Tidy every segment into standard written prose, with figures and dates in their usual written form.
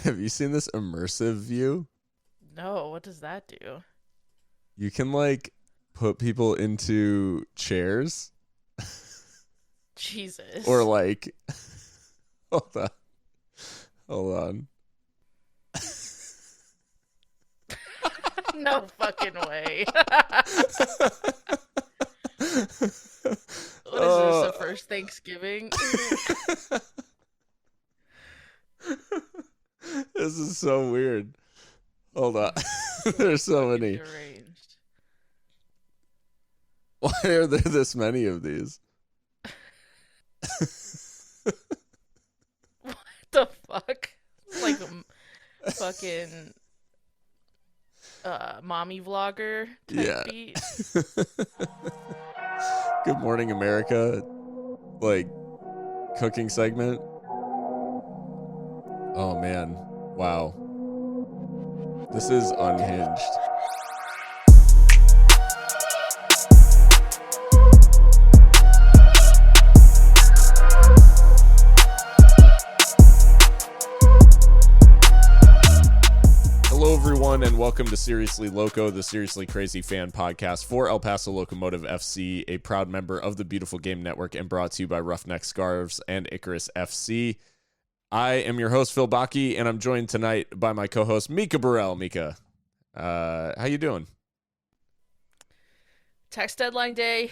Have you seen this immersive view? No, what does that do? You can like put people into chairs or Jesus. like hold on. Hold on. No fucking way. What is this, Oh. the first Thanksgiving? This is so weird. Hold on. So There's so fucking many. deranged. Why are there this many of these? What the fuck? It's like a fucking mommy vlogger type Yeah. beat. Good Morning America, like cooking segment. Oh man. Wow. This is unhinged. Hello, everyone, and welcome to Seriously Loco, the Seriously Crazy fan podcast for El Paso Locomotive FC, a proud member of the Beautiful Game Network and brought to you by Roughneck Scarves and Icarus FC. I am your host, Phil Baki, and I'm joined tonight by my co-host, Mika Burrell. Mika, how you doing? Tax deadline day.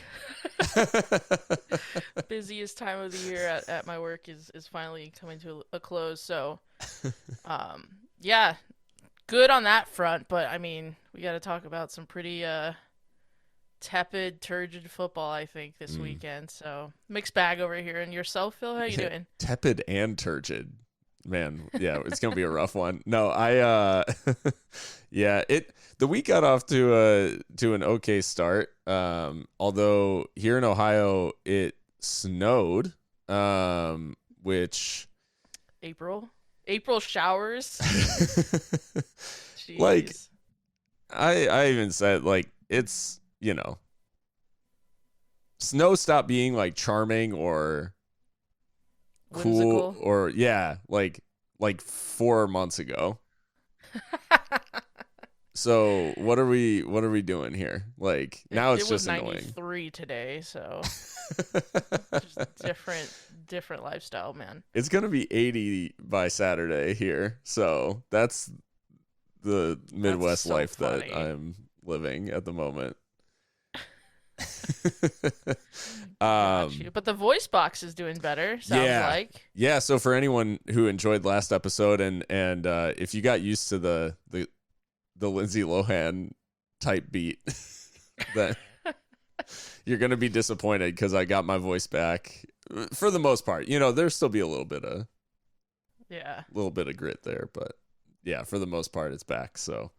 Busiest time of the year at my work is finally coming to a close. So, yeah, good on that front. But I mean, we got to talk about some pretty tepid, turgid football, I think, this weekend. So mixed bag over here. And yourself, Phil, how you doing? Tepid and turgid. Man, yeah, it's gonna be a rough one. No, yeah, the week got off to an okay start. Although here in Ohio it snowed, which April showers. like Jeez. I even said like it's snow stopped being like charming or cool Whimsical. or yeah, like 4 months ago. So what are we doing here? Like now it's It was just annoying. 93 today, so just different lifestyle, man. It's gonna be 80 by Saturday here, so that's the Midwest so life funny. that I'm living at the moment. Got you. But the voice box is doing better, sounds like. Yeah, so for anyone who enjoyed last episode and if you got used to the Lindsay Lohan type beat, then you're going to be disappointed because I got my voice back for the most part. There'll still be a little bit of grit there, but yeah, for the most part it's back. So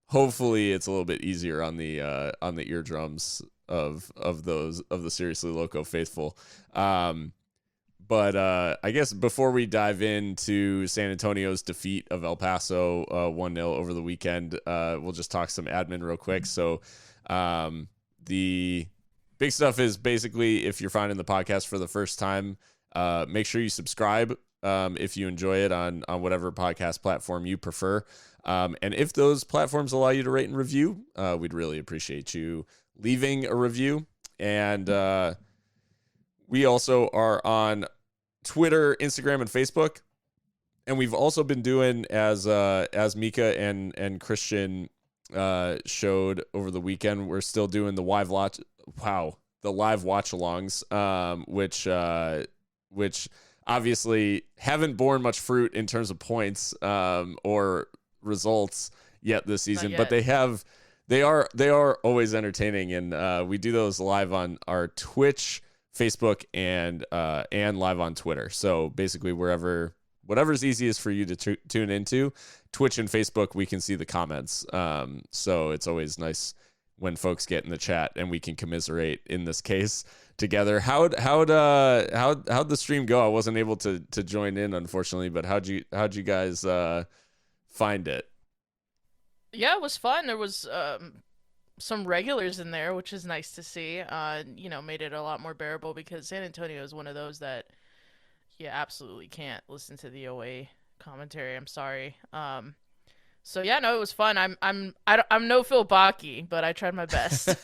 hopefully it's a little bit easier on the eardrums of the Seriously Loco faithful. But I guess before we dive into San Antonio's defeat of El Paso 1-0 over the weekend, we'll just talk some admin real quick. So the big stuff is basically if you're finding the podcast for the first time, make sure you subscribe if you enjoy it on whatever podcast platform you prefer. And if those platforms allow you to rate and review, we'd really appreciate you leaving a review. And we also are on Twitter, Instagram, and Facebook. And we've also been doing, as Mika and Christian showed over the weekend, we're still doing the live watch. Wow, the live watch-alongs, which obviously haven't borne much fruit in terms of points or results yet this season, Not but yet. they are always entertaining, and we do those live on our Twitch, Facebook, and live on Twitter. So basically whatever's easiest for you to tune into, Twitch and Facebook, we can see the comments. So it's always nice when folks get in the chat and we can commiserate in this case together. How'd the stream go? I wasn't able to join in, unfortunately, but how'd you guys find it? Yeah, it was fun. There was some regulars in there, which is nice to see. Made it a lot more bearable because San Antonio is one of those that you absolutely can't listen to the away commentary. I'm sorry. So yeah, no, it was fun. I'm no Phil Baki, but I tried my best.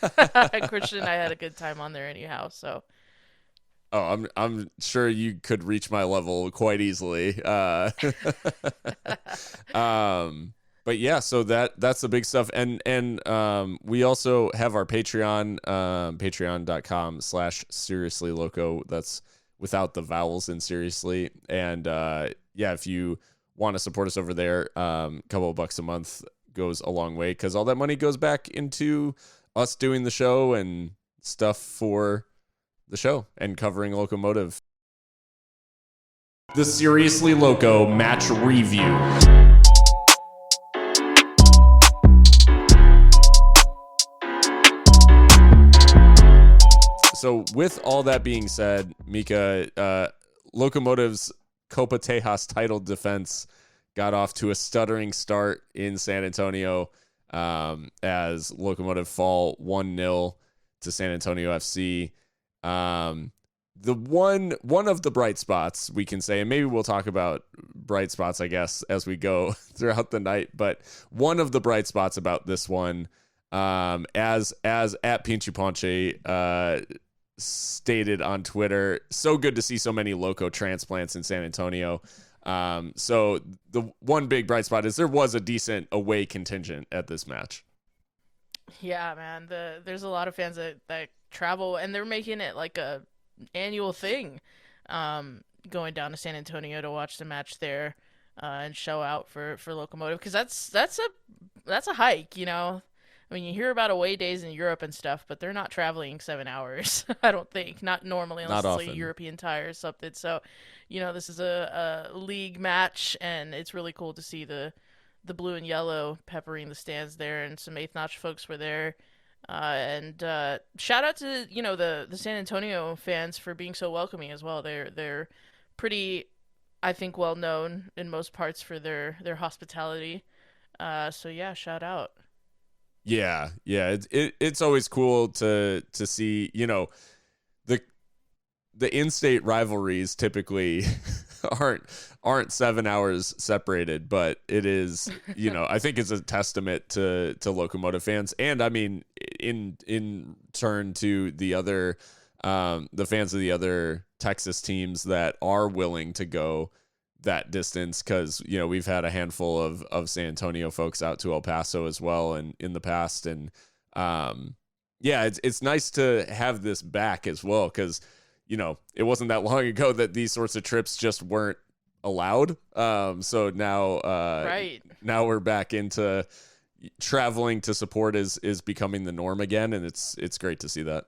Christian and I had a good time on there anyhow. So Oh, I'm sure you could reach my level quite easily. But yeah, so that's the big stuff. And we also have our Patreon, patreon.com/seriouslyloco. That's without the vowels in seriously. And yeah, if you want to support us over there, couple of bucks a month goes a long way, because all that money goes back into us doing the show and stuff for the show and covering Locomotive. The Seriously Loco match review. So with all that being said, Mikka, Locomotive's Copa Tejas title defense got off to a stuttering start in San Antonio, as Locomotive fall 1-0 to San Antonio FC. The one of the bright spots we can say, and maybe we'll talk about bright spots, I guess, as we go throughout the night, but one of the bright spots about this one, as at Pinchu Ponche stated on Twitter, so good to see so many Loco transplants in San Antonio. So the one big bright spot is there was a decent away contingent at this match. yeah, man, there's a lot of fans that travel, and they're making it like a annual thing, going down to San Antonio to watch the match there, and show out for Locomotive, because that's a hike, you know. I mean, you hear about away days in Europe and stuff, but they're not traveling 7 hours. I don't think, not normally, unless it's like a European tie or something. So, you know, this is a league match, and it's really cool to see the blue and yellow peppering the stands there, and some eighth notch folks were there. And shout out to, you know, the San Antonio fans for being so welcoming as well. They're pretty, I think, well known in most parts for their hospitality. So yeah, shout out. Yeah. It's always cool to see, you know, the in-state rivalries typically aren't 7 hours separated, but it is, you know, I think it's a testament to Locomotive fans, and I mean in turn to the other the fans of the other Texas teams that are willing to go that distance, because, you know, we've had a handful of San Antonio folks out to El Paso as well, and in the past, and yeah, it's nice to have this back as well, because, you know, it wasn't that long ago that these sorts of trips just weren't allowed. So now, Right. now we're back into traveling to support is becoming the norm again, and it's great to see that.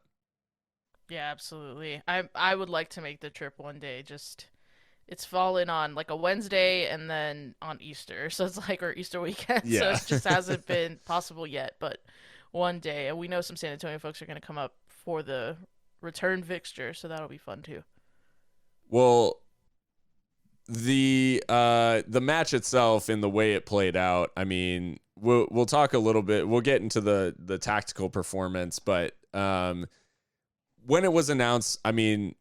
Yeah, absolutely. I would like to make the trip one day. Just it's fallen on like a Wednesday and then on Easter, so it's like our Easter weekend. So Yeah. it just hasn't been possible yet. But one day, and we know some San Antonio folks are going to come up for the return fixture, so that'll be fun too. Well, the match itself and the way it played out, I mean, we'll talk a little bit. We'll get into the tactical performance, but when it was announced, I mean,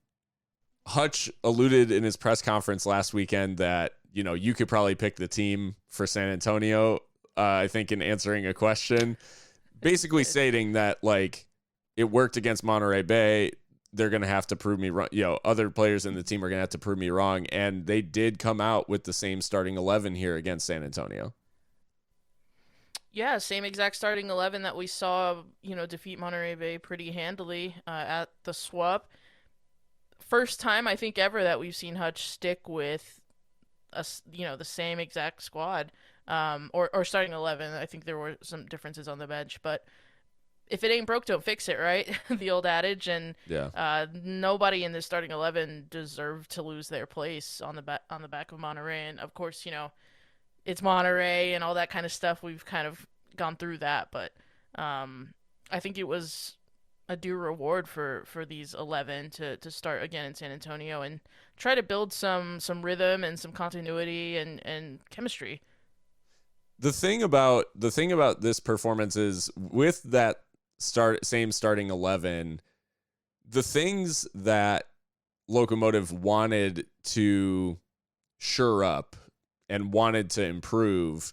Hutch alluded in his press conference last weekend that, you know, you could probably pick the team for San Antonio. I think in answering a question, basically stating that, like, it worked against Monterey Bay. They're going to have to prove me wrong. You know, other players in the team are going to have to prove me wrong. And they did come out with the same starting 11 here against San Antonio. Yeah, same exact starting 11 that we saw, you know, defeat Monterey Bay pretty handily at the swap. First time, I think, ever that we've seen Hutch stick with you know, the same exact squad, or starting 11. I think there were some differences on the bench, but if it ain't broke, don't fix it, right? The old adage, and Yeah. nobody in this starting 11 deserved to lose their place on the back of Monterey. And of course, you know, it's Monterey and all that kind of stuff. We've kind of gone through that, but I think it was a due reward for these 11 to start again in San Antonio and try to build some rhythm and some continuity and chemistry. The thing about this performance is, with that same starting 11, the things that Locomotive wanted to shore up and wanted to improve.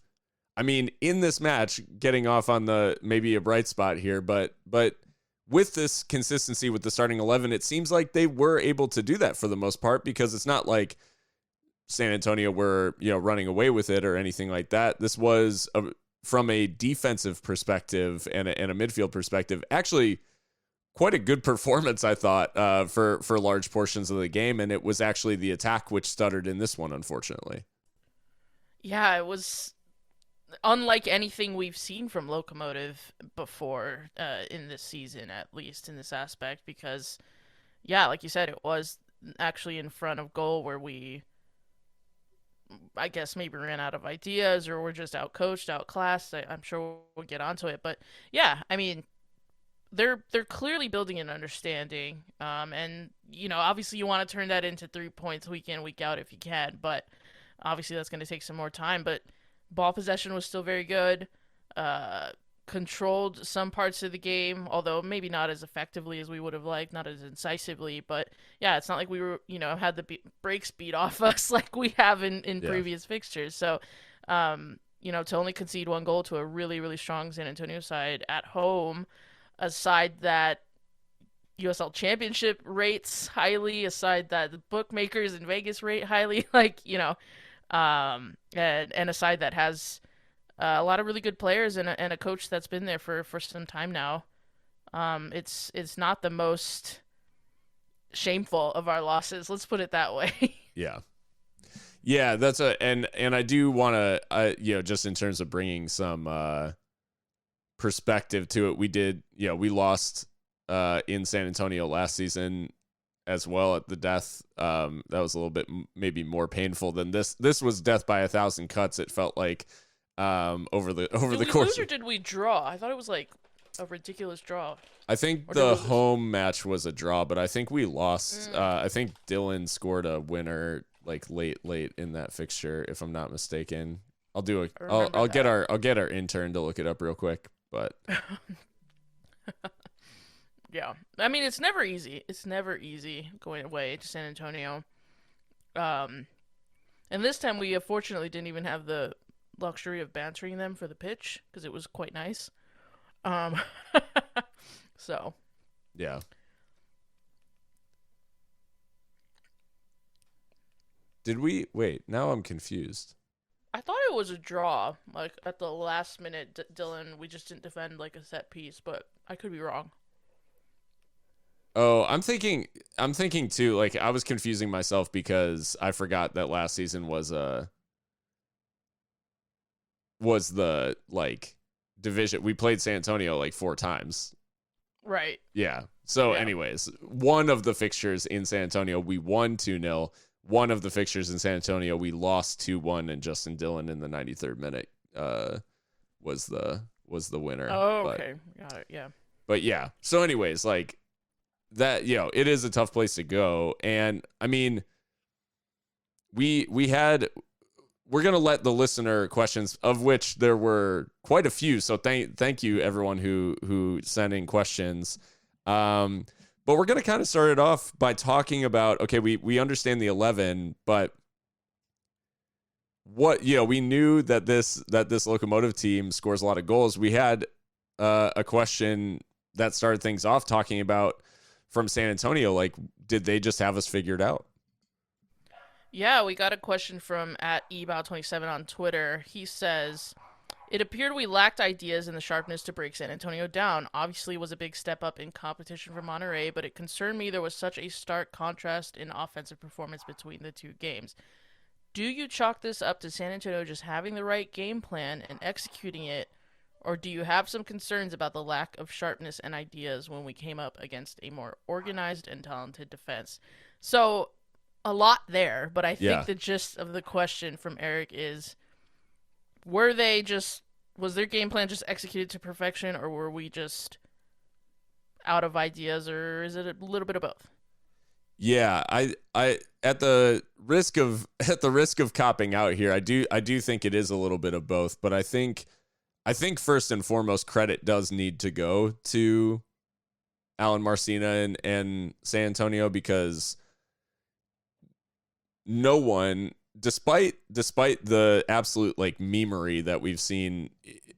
I mean, in this match, getting off on the maybe a bright spot here, but with this consistency with the starting 11, it seems like they were able to do that for the most part, because it's not like San Antonio were, running away with it or anything like that. This was from a defensive perspective and a midfield perspective, actually quite a good performance, I thought, for large portions of the game. And it was actually the attack which stuttered in this one, unfortunately. Yeah, it was unlike anything we've seen from Locomotive before in this season, at least in this aspect, because, yeah, like you said, it was actually in front of goal where we, I guess, maybe ran out of ideas or we're just outcoached, outclassed. I'm sure we'll get onto it. But, yeah, I mean, they're clearly building an understanding. And, obviously you want to turn that into 3 points week in, week out if you can. But obviously that's going to take some more time. But ball possession was still very good. Controlled some parts of the game, although maybe not as effectively as we would have liked, not as incisively. But yeah, it's not like we were, had the brakes beat off us like we have in previous fixtures. So, to only concede 1 goal to a really, really strong San Antonio side at home, a side that USL Championship rates highly, a side that the bookmakers in Vegas rate highly, and a side that has a lot of really good players and a coach that's been there for some time now. It's not the most shameful of our losses. Let's put it that way. Yeah, that's and I do want to, just in terms of bringing some perspective to it, we lost in San Antonio last season as well at the death. That was a little bit maybe more painful than this. This was death by 1,000 cuts. It felt like over the course. Did we lose or did we draw? I thought it was like a ridiculous draw. I think the home match was a draw, but I think we lost. I think Dylan scored a winner like late in that fixture, if I'm not mistaken. I'll get our intern to look it up real quick, but yeah. I mean, it's never easy. It's never easy going away to San Antonio. And this time we fortunately didn't even have the luxury of bantering them for the pitch because it was quite nice. So. Yeah. Did we wait? Now I'm confused. I thought it was a draw. Like at the last minute, Dylan, we just didn't defend like a set piece, but I could be wrong. Oh, I'm thinking too. Like I was confusing myself because I forgot that last season was the like division. We played San Antonio like 4 times. Right. Yeah. So, anyways, one of the fixtures in San Antonio we won 2-0. One of the fixtures in San Antonio we lost 2-1, and Justin Dillon in the 93rd minute was the winner. Oh, okay. Got it. Yeah. But yeah. So, anyways, like that, it is a tough place to go, and I mean, we're gonna let the listener questions, of which there were quite a few. So thank you everyone who sent in questions. But we're gonna kind of start it off by talking about, okay, we understand the 11, but what we knew that this Locomotive team scores a lot of goals. We had a question that started things off talking about from San Antonio, like, did they just have us figured out? Yeah, we got a question from @ebow27 on Twitter. He says, it appeared we lacked ideas and the sharpness to break San Antonio down. Obviously, it was a big step up in competition for Monterrey, but it concerned me there was such a stark contrast in offensive performance between the 2 games. Do you chalk this up to San Antonio just having the right game plan and executing it, or do you have some concerns about the lack of sharpness and ideas when we came up against a more organized and talented defense? So, a lot there, but I think the gist of the question from Eric is, was their game plan just executed to perfection, or were we just out of ideas, or is it a little bit of both? Yeah, I at the risk of copping out here, I do think it is a little bit of both, but I think first and foremost credit does need to go to Alan Marcina and San Antonio, because no one despite the absolute like memery that we've seen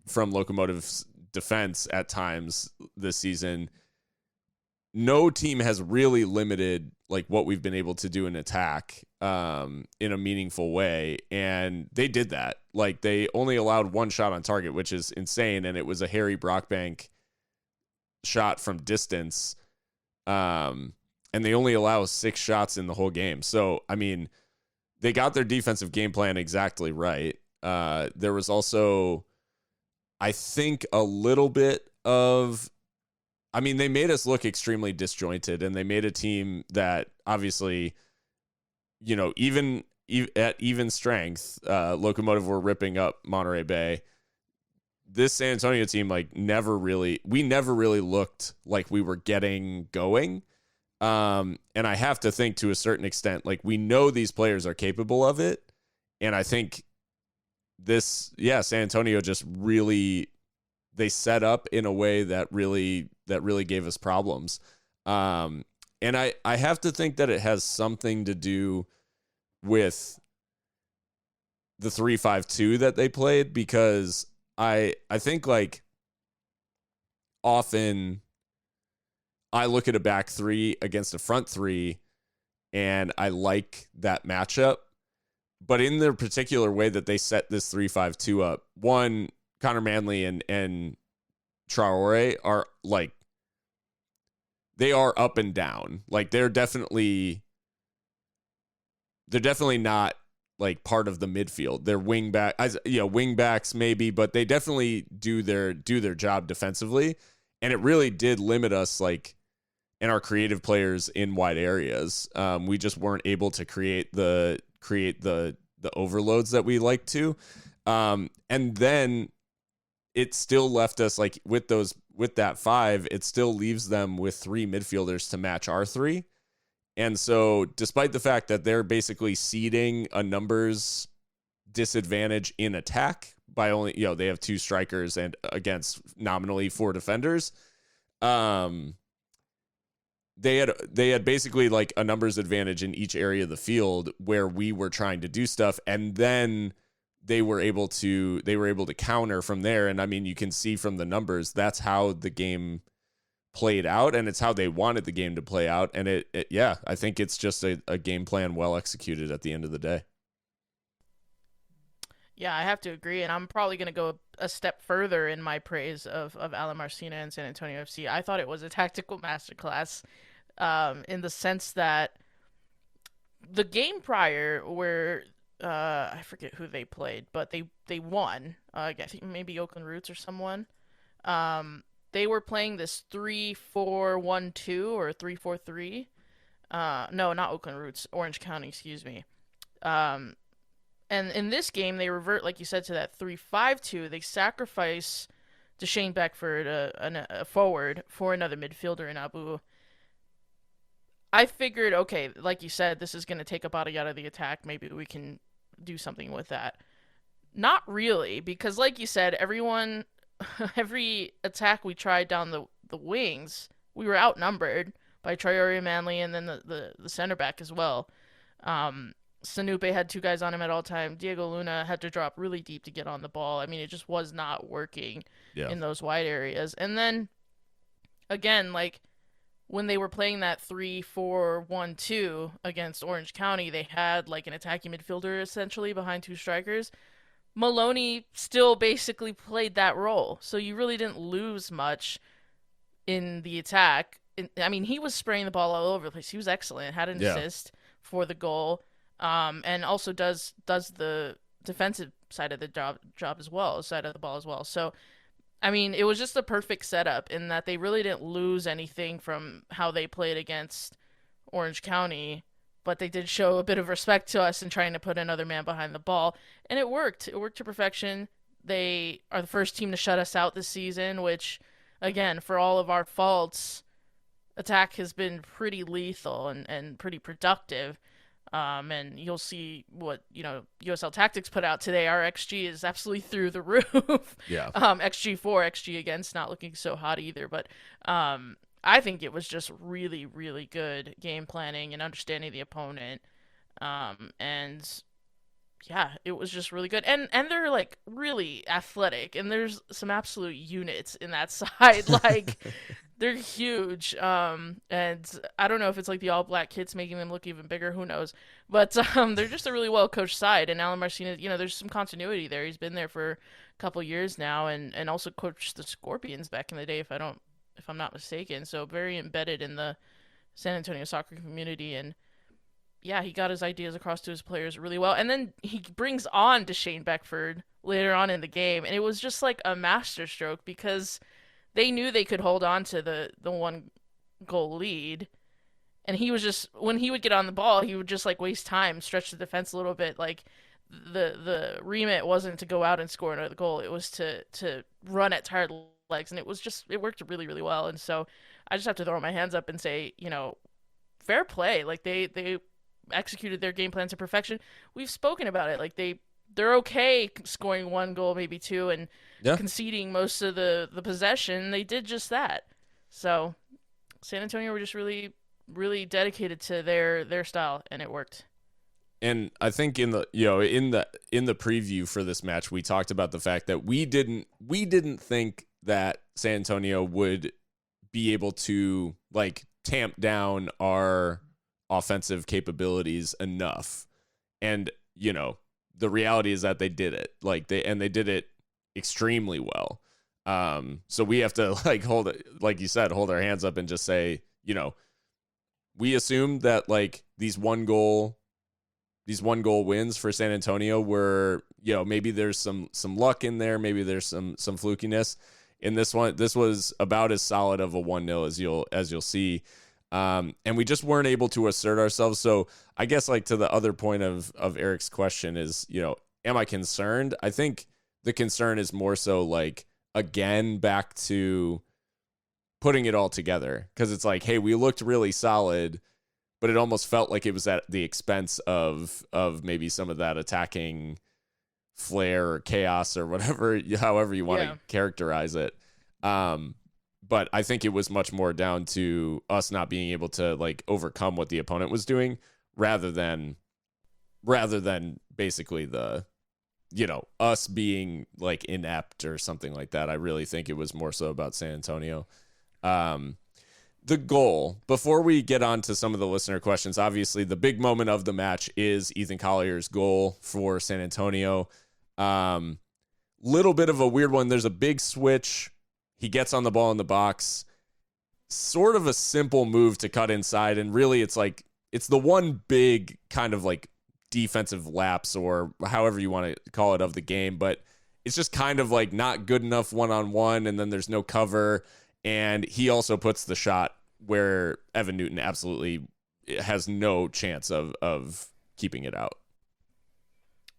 from Locomotive's defense at times this season, no team has really limited like what we've been able to do in attack in a meaningful way. And they did that. Like they only allowed one shot on target, which is insane. And it was a Harry Brockbank shot from distance. And they only allow 6 shots in the whole game. So, I mean, they got their defensive game plan exactly right. There was also, I think, a little bit of, I mean, they made us look extremely disjointed, and they made a team that obviously, you know, even at even strength, Locomotive were ripping up Monterey Bay. This San Antonio team, like, we never really looked like we were getting going. And I have to think to a certain extent, like, we know these players are capable of it. And I think San Antonio just really, they set up in a way that really gave us problems. And I have to think that it has something to do with the 3-5-2 that they played, because I think, like, often I look at a back three against a front three and I like that matchup. But in the particular way that they set this 3-5-2 up, one, Connor Manley and Traore are like, they are up and down. Like they're definitely not like part of the midfield. They're wingbacks maybe, but they definitely do their job defensively. And it really did limit us, like, and our creative players in wide areas. We just weren't able to create the overloads that we like to. And then it still left us, like, with that 5, it still leaves them with 3 midfielders to match our 3. And so despite the fact that they're basically ceding a numbers disadvantage in attack by only, you know, they have 2 strikers and against nominally 4 defenders, they had basically like a numbers advantage in each area of the field where we were trying to do stuff, and then they were able to counter from there. And I mean, you can see from the numbers, that's how the game played out, and it's how they wanted the game to play out. And I think it's just a game plan well executed at the end of the day. Yeah, I have to agree, and I'm probably going to go a step further in my praise of Alan Marcina and San Antonio FC. I thought it was a tactical masterclass, in the sense that the game prior, where I forget who they played, but they won. I think maybe Oakland Roots or someone. They were playing this 3-4-1-2 or 3-4-3. No, not Oakland Roots, Orange County, excuse me. And in this game, they revert, like you said, to that 3-5-2. They sacrifice Deshane Beckford, a forward, for another midfielder in Abu. I figured, okay, like you said, this is going to take a body out of the attack. Maybe we can do something with that. Not really, because like you said, every attack we tried down the wings, we were outnumbered by Traore, Manley, and then the center back as well. Sanupe had 2 guys on him at all time. Diego Luna had to drop really deep to get on the ball. I mean, it just was not working in those wide areas. And then, again, like, when they were playing that 3-4-1-2 against Orange County, they had, like, an attacking midfielder, essentially, behind 2 strikers. Maloney still basically played that role, so you really didn't lose much in the attack. I mean, he was spraying the ball all over the place. He was excellent. Had an assist for the goal, and also does the defensive side of the job as well, side of the ball as well. So, I mean, it was just a perfect setup in that they really didn't lose anything from how they played against Orange County, but they did show a bit of respect to us in trying to put another man behind the ball, and it worked. It worked to perfection. They are the first team to shut us out this season, which, again, for all of our faults, attack has been pretty lethal and pretty productive. And you'll see what, USL Tactics put out today. Our XG is absolutely through the roof. Yeah. XG for, XG against, not looking so hot either. But I think it was just really, really good game planning and understanding the opponent. And yeah, it was just really good. And they're like really athletic, and there's some absolute units in that side. Like they're huge. And I don't know if it's like the all black kids making them look even bigger, who knows. But they're just a really well coached side, and Alan Martinez, there's some continuity there. He's been there for a couple years now, and also coached the Scorpions back in the day if I'm not mistaken. So very embedded in the San Antonio soccer community, and yeah, he got his ideas across to his players really well. And then he brings on Shane Beckford later on in the game, and it was just like a masterstroke because they knew they could hold on to the one goal lead. And he was just, when he would get on the ball, he would just like waste time, stretch the defense a little bit. Like the remit wasn't to go out and score another goal; it was to run at tired legs, and it worked really really well. And so I just have to throw my hands up and say, fair play. Like they executed their game plan to perfection. We've spoken about it. Like they're okay scoring one goal, maybe two, and conceding most of the possession. They did just that. So San Antonio were just really, really dedicated to their style, and it worked. And I think in the preview for this match, we talked about the fact that we didn't think that San Antonio would be able to like tamp down our offensive capabilities enough. And, the reality is that they did it. They did it extremely well. So we have to hold it, like you said, hold our hands up and just say, we assumed that like these one goal wins for San Antonio were, maybe there's some luck in there, maybe there's some flukiness. In this one, this was about as solid of a 1-0 as you'll see. And we just weren't able to assert ourselves. So I guess like to the other point of Eric's question is, am I concerned? I think the concern is more so like, again, back to putting it all together. Cause it's like, hey, we looked really solid, but it almost felt like it was at the expense of maybe some of that attacking flair or chaos or whatever, however you want to characterize it. But I think it was much more down to us not being able to like overcome what the opponent was doing rather than basically the, us being like inept or something like that. I really think it was more so about San Antonio. The goal, before we get on to some of the listener questions, obviously the big moment of the match is Ethan Collier's goal for San Antonio. Little bit of a weird one. There's a big switch. He gets on the ball in the box. Sort of a simple move to cut inside. And really it's the one big kind of like defensive lapse or however you want to call it of the game. But it's just kind of like not good enough one-on-one. And then there's no cover. And he also puts the shot where Evan Newton absolutely has no chance of keeping it out.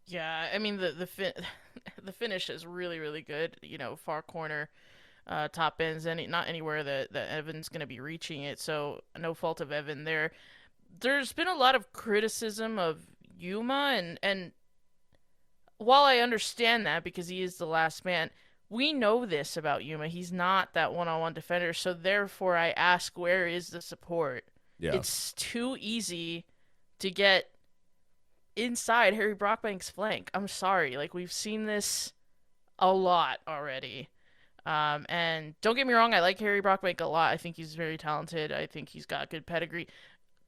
Yeah, I mean the finish is really really good. Far corner, top ends, not anywhere that Evan's going to be reaching it. So no fault of Evan there. There's been a lot of criticism of Yuma, and while I understand that because he is the last man. We know this about Yuma. He's not that one-on-one defender, so therefore I ask, where is the support? Yeah. It's too easy to get inside Harry Brockbank's flank. I'm sorry. Like, we've seen this a lot already. And don't get me wrong, I like Harry Brockbank a lot. I think he's very talented. I think he's got good pedigree.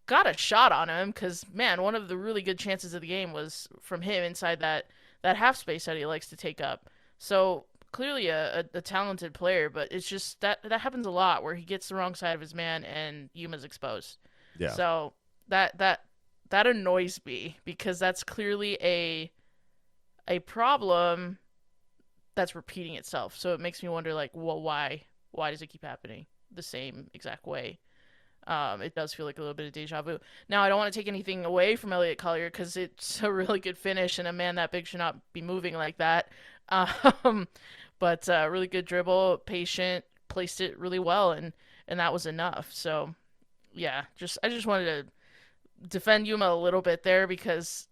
Got a shot on him because, man, one of the really good chances of the game was from him inside that half space that he likes to take up. So clearly a talented player, but it's just that happens a lot where he gets the wrong side of his man and Yuma's exposed. Yeah. So that annoys me because that's clearly a problem that's repeating itself. So it makes me wonder, like, well, why does it keep happening the same exact way? It does feel like a little bit of deja vu. Now, I don't want to take anything away from Elliot Collier because it's a really good finish, and a man that big should not be moving like that. But really good dribble, patient, placed it really well, and that was enough. So, yeah, I just wanted to defend Yuma a little bit there because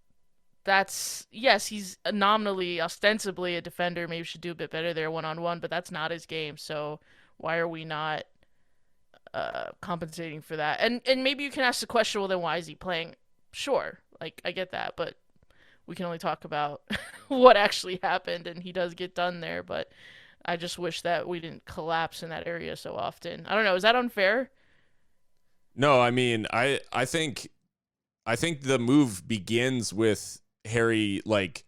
yes, he's nominally, ostensibly a defender. Maybe should do a bit better there one-on-one, but that's not his game. So why are we not compensating for that? And maybe you can ask the question, well, then why is he playing? Sure, like I get that, but we can only talk about what actually happened, and he does get done there, but I just wish that we didn't collapse in that area so often. I don't know. Is that unfair? No, I mean, I think the move begins with Harry, like,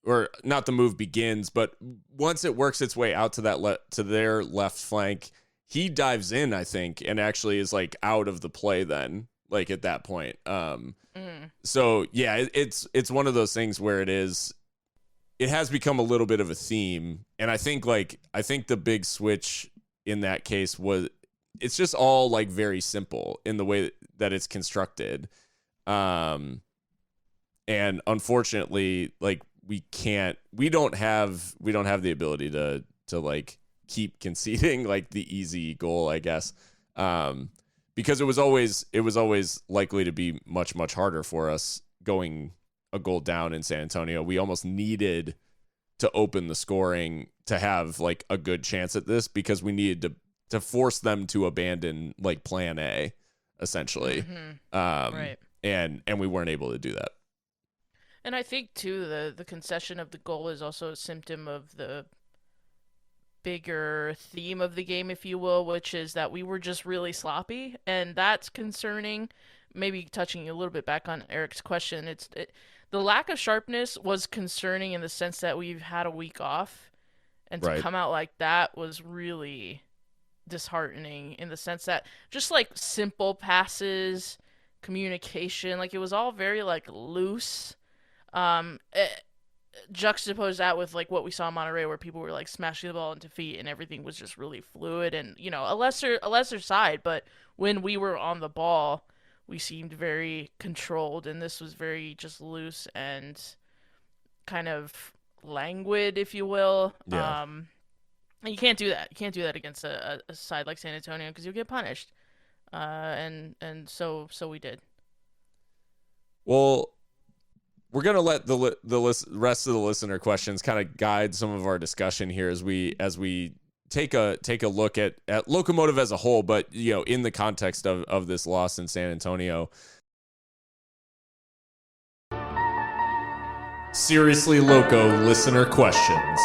or not the move begins, but once it works its way out to that to their left flank, he dives in, I think, and actually is like out of the play then, like at that point. So yeah, it's one of those things where it has become a little bit of a theme, and I think the big switch in that case was it's just all like very simple in the way that it's constructed, and unfortunately, like we don't have the ability to like keep conceding like the easy goal, I guess, because it was always likely to be much harder for us going a goal down in San Antonio. We almost needed to open the scoring to have like a good chance at this, because we needed to force them to abandon like plan A, essentially. Right. And we weren't able to do that. And I think too the concession of the goal is also a symptom of the bigger theme of the game, if you will, which is that we were just really sloppy, and that's concerning. Maybe touching a little bit back on Eric's question, the lack of sharpness was concerning in the sense that we've had a week off, and to come out like that was really disheartening in the sense that just like simple passes, communication, like it was all very like loose. Juxtapose that with like what we saw in Monterrey, where people were like smashing the ball into feet and everything was just really fluid, and you know, a lesser side, but when we were on the ball, we seemed very controlled, and this was very just loose and kind of languid, if you will. Yeah. And you can't do that. You can't do that against a side like San Antonio, because you'll get punished. And so we did. Well, we're gonna let the rest of the listener questions kind of guide some of our discussion here as we take a look at Locomotive as a whole, but you know, in the context of this loss in San Antonio. Seriously Loco listener questions.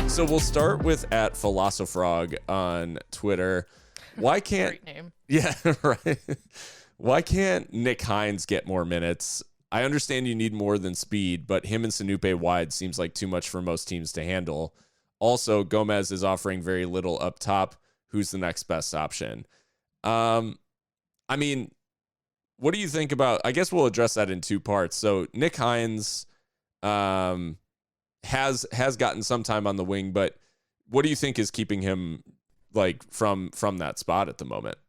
So we'll start with @Philosophfrog on Twitter. Why can't Great name. Yeah, right. Why can't Nick Hinds get more minutes? I understand you need more than speed, but him and Sinupe wide seems like too much for most teams to handle. Also, Gomez is offering very little up top. Who's the next best option? I mean, what do you think about? I guess we'll address that in two parts. So Nick Hinds, has gotten some time on the wing, but what do you think is keeping him like from that spot at the moment?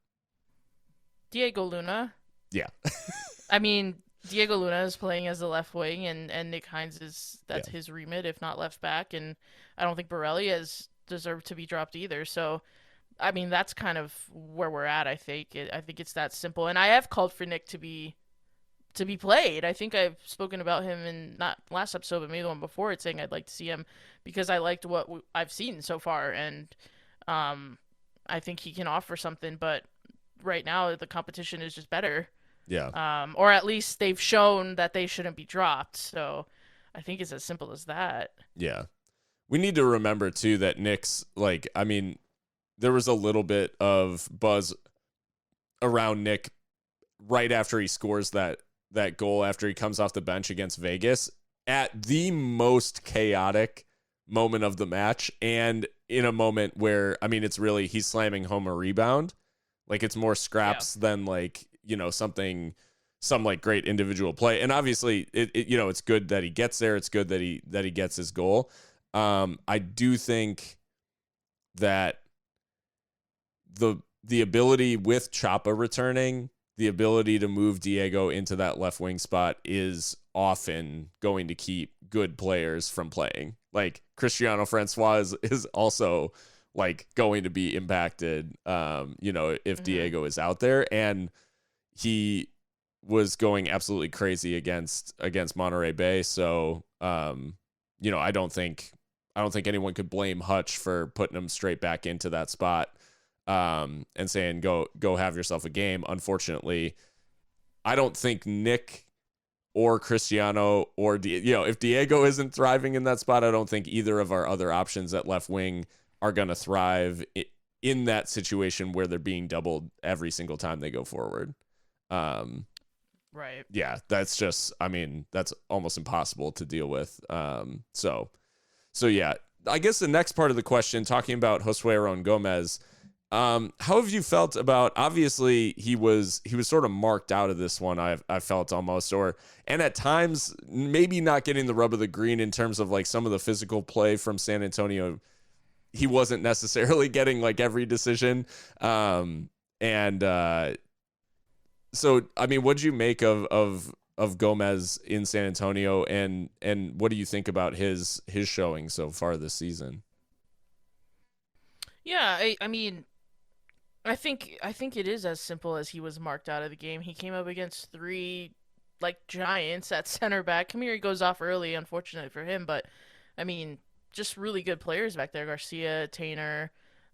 Diego Luna. Yeah. I mean, Diego Luna is playing as the left wing, and Nick Hinds that's his remit, if not left back, and I don't think Borelli has deserved to be dropped either. So, I mean, that's kind of where we're at. I think it's that simple, and I have called for Nick to be played. I think I've spoken about him in not last episode, but maybe the one before it, saying I'd like to see him because I liked what I've seen so far, and I think he can offer something. But right now, the competition is just better. Yeah. Or at least they've shown that they shouldn't be dropped. So I think it's as simple as that. Yeah. We need to remember too that Nick's like, I mean, there was a little bit of buzz around Nick right after he scores that goal, after he comes off the bench against Vegas at the most chaotic moment of the match, and in a moment where, I mean, it's really, he's slamming home a rebound. Like, it's more scraps than like, you know, some like great individual play. And obviously it you know, it's good that he gets there. It's good that he gets his goal. I do think that the ability with Chapa returning, the ability to move Diego into that left wing spot is often going to keep good players from playing. Like Cristiano Francois is also like going to be impacted, you know, if Diego is out there, and he was going absolutely crazy against Monterey Bay. So, you know, I don't think anyone could blame Hutch for putting him straight back into that spot. and saying, go have yourself a game. Unfortunately, I don't think Nick or Cristiano or, if Diego isn't thriving in that spot, I don't think either of our other options at left wing are going to thrive in that situation where they're being doubled every single time they go forward. Right. Yeah, that's just, that's almost impossible to deal with. So yeah, I guess the next part of the question, talking about Josue Aaron Gomez, how have you felt about, obviously he was sort of marked out of this one, I felt almost, and at times maybe not getting the rub of the green in terms of like some of the physical play from San Antonio. He wasn't necessarily getting like every decision. So, what'd you make of Gomez in San Antonio, and what do you think about his showing so far this season? Yeah, I think it is as simple as he was marked out of the game. He came up against three like giants at center back. Kamiri goes off early, unfortunately for him, but just really good players back there. Garcia, Tainer,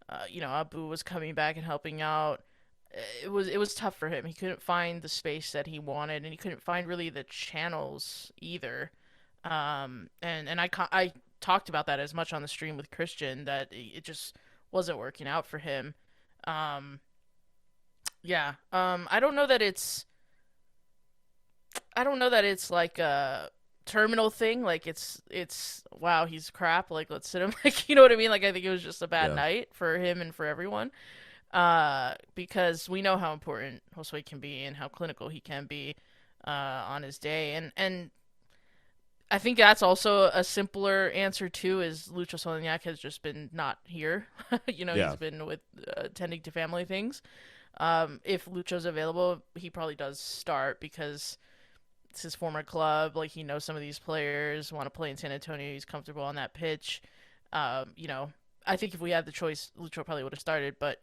Abu was coming back and helping out. It was tough for him. He couldn't find the space that he wanted, and he couldn't find really the channels either. And I talked about that as much on the stream with Christian, that it just wasn't working out for him. Yeah. I don't know that it's like a terminal thing. Like it's wow, he's crap. Like let's sit him. Like you know what I mean. Like I think it was just a bad night for him and for everyone. Because we know how important Josue can be and how clinical he can be on his day, and I think that's also a simpler answer too. Is Lucho Solignac has just been not here. He's been with tending to family things. If Lucho's available, he probably does start because it's his former club. Like he knows some of these players want to play in San Antonio. He's comfortable on that pitch. I think if we had the choice, Lucho probably would have started, but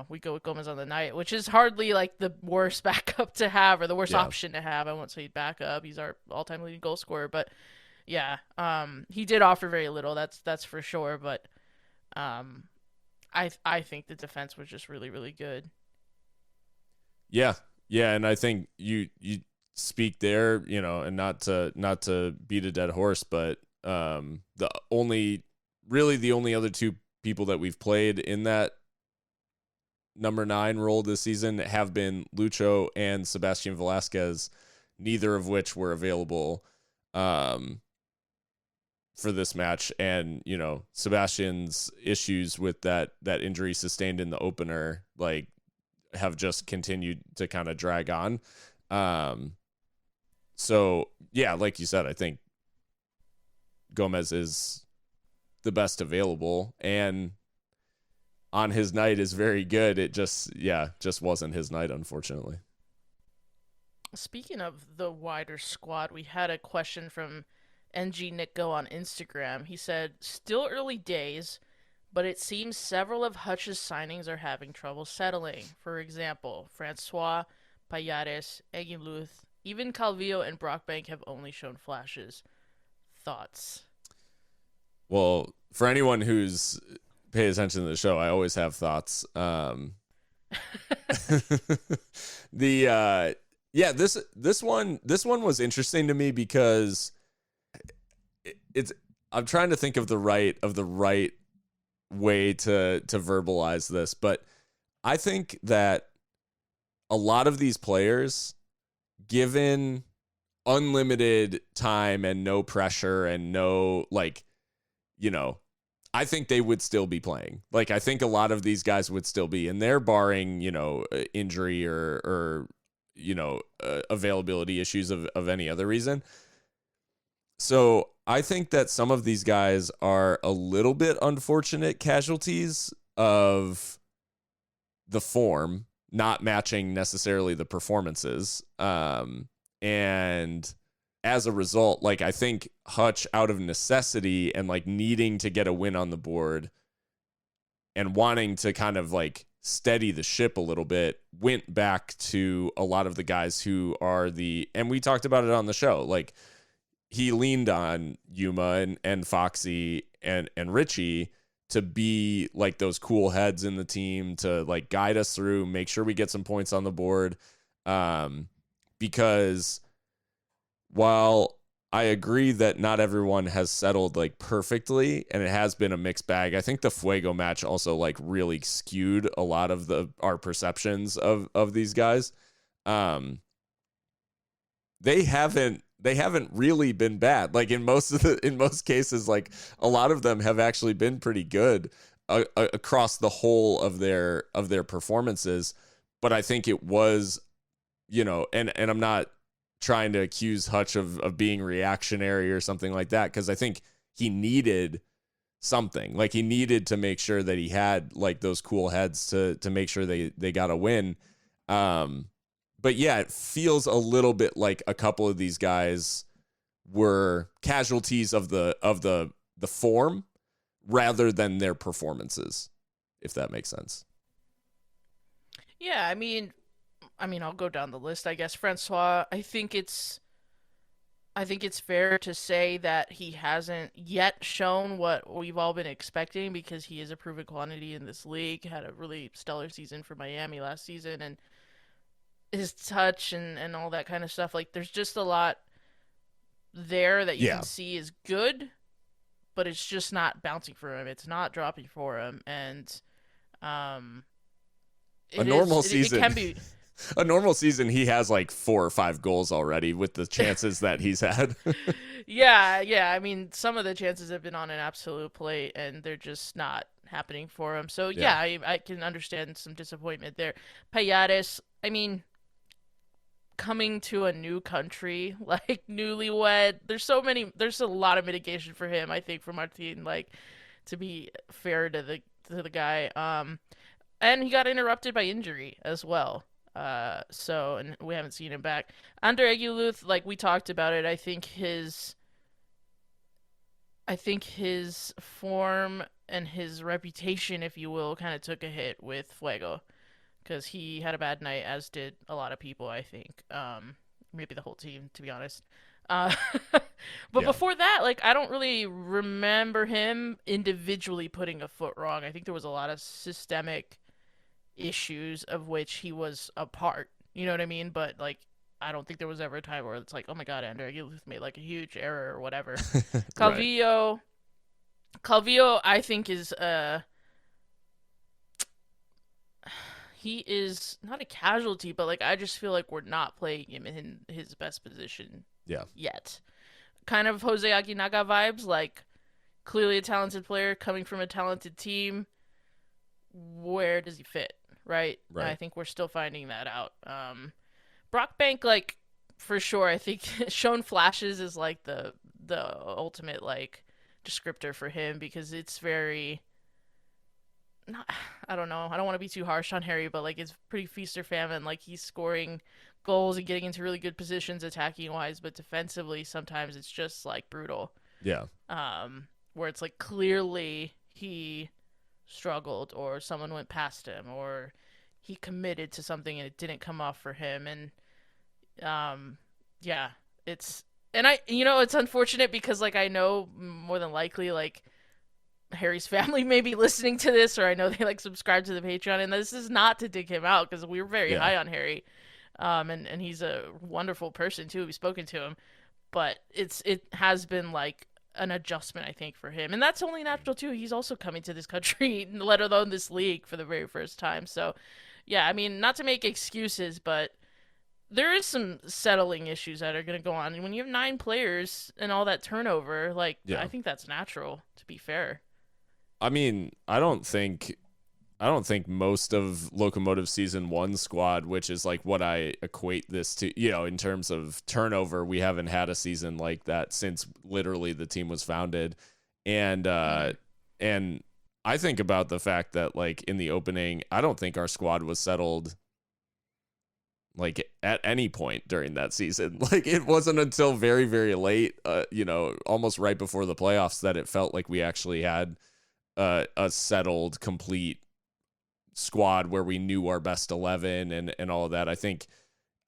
we go with Gomez on the night, which is hardly like the worst backup to have or the worst option to have. I won't say backup. He's our all-time leading goal scorer, but yeah, he did offer very little. That's for sure. But I think the defense was just really, really good. Yeah, and I think you speak there, and not to beat a dead horse, but the only other two people that we've played in that number 9 role this season have been Lucho and Sebastian Velasquez, neither of which were available for this match. And, Sebastian's issues with that injury sustained in the opener, like, have just continued to kind of drag on. So, yeah, like you said, I think Gomez is the best available, and on his night is very good. It just wasn't his night, unfortunately. Speaking of the wider squad, we had a question from NG Nick Go on Instagram. He said, still early days, but it seems several of Hutch's signings are having trouble settling. For example, Francois, Payares, Aguiluth, even Calvillo and Brockbank have only shown flashes. Thoughts? Well, for anyone who's pay attention to the show, I always have thoughts. This one was interesting to me because I'm trying to think of the right way to verbalize this, but I think that a lot of these players, given unlimited time and no pressure and no, I think they would still be playing. Like, I think a lot of these guys would still be in there, barring, injury or availability issues of any other reason. So I think that some of these guys are a little bit unfortunate casualties of the form not matching necessarily the performances. And as a result, like, I think Hutch, out of necessity and like needing to get a win on the board and wanting to kind of like steady the ship a little bit, went back to a lot of the guys who are and we talked about it on the show. Like, he leaned on Yuma and Foxy and Richie to be like those cool heads in the team, to like guide us through, make sure we get some points on the board. Because while I agree that not everyone has settled like perfectly, and it has been a mixed bag, I think the Fuego match also like really skewed a lot of our perceptions of these guys. They haven't really been bad. Like in most cases, like a lot of them have actually been pretty good across the whole of their performances. But I think it was, and I'm not trying to accuse Hutch of being reactionary or something like that, because I think he needed something. Like he needed to make sure that he had like those cool heads to make sure they got a win. But yeah, it feels a little bit like a couple of these guys were casualties of the form rather than their performances, if that makes sense. Yeah, I mean, I'll go down the list, I guess. Francois, I think it's fair to say that he hasn't yet shown what we've all been expecting, because he is a proven quantity in this league. Had a really stellar season for Miami last season, and his touch and all that kind of stuff. Like, there's just a lot there that you can see is good, but it's just not bouncing for him. It's not dropping for him, and a normal season. It can be. A normal season, he has like 4 or 5 goals already with the chances that he's had. Yeah. I mean, some of the chances have been on an absolute plate, and they're just not happening for him. So, yeah, I can understand some disappointment there. Payares, I mean, coming to a new country, like newlywed, there's a lot of mitigation for him, I think, for Martin, like, to be fair to the guy. And he got interrupted by injury as well. And we haven't seen him back. Andre Aguiluth, like we talked about it, I think his form and his reputation, if you will, kind of took a hit with Fuego, because he had a bad night, as did a lot of people, I think. Maybe the whole team, to be honest. Before that, like, I don't really remember him individually putting a foot wrong. I think there was a lot of systemic issues of which he was a part. You know what I mean? But, like, I don't think there was ever a time where it's like, oh my god, Andre Aguiluth made like a huge error or whatever. Calvillo, I think is he is not a casualty, but like I just feel like we're not playing him in his best position yet. Kind of Jose Aguinaga vibes, like clearly a talented player coming from a talented team. Where does he fit? Right. I think we're still finding that out. Brockbank, like, for sure, I think shown flashes is like the ultimate like descriptor for him, because it's very I don't know. I don't want to be too harsh on Harry, but like it's pretty feast or famine. Like he's scoring goals and getting into really good positions attacking wise, but defensively sometimes it's just like brutal. Yeah. Where it's like clearly he struggled, or someone went past him, or he committed to something and it didn't come off for him. And it's unfortunate, because like I know more than likely like Harry's family may be listening to this, or I know they like subscribe to the Patreon, and this is not to dig him out, because we were very high on Harry, and he's a wonderful person too. We've spoken to him, but it has been like an adjustment, I think, for him, and that's only natural too. He's also coming to this country, let alone this league, for the very first time. So yeah, I mean, not to make excuses, but there is some settling issues that are going to go on, and when you have 9 players and all that turnover, like I think that's natural, to be fair. I mean, I don't think most of Locomotive season 1 squad, which is like what I equate this to, in terms of turnover, we haven't had a season like that since literally the team was founded. And I think about the fact that like in the opening, I don't think our squad was settled like at any point during that season. Like it wasn't until very, very late, almost right before the playoffs, that it felt like we actually had a settled, complete squad where we knew our best 11 and all of that. I think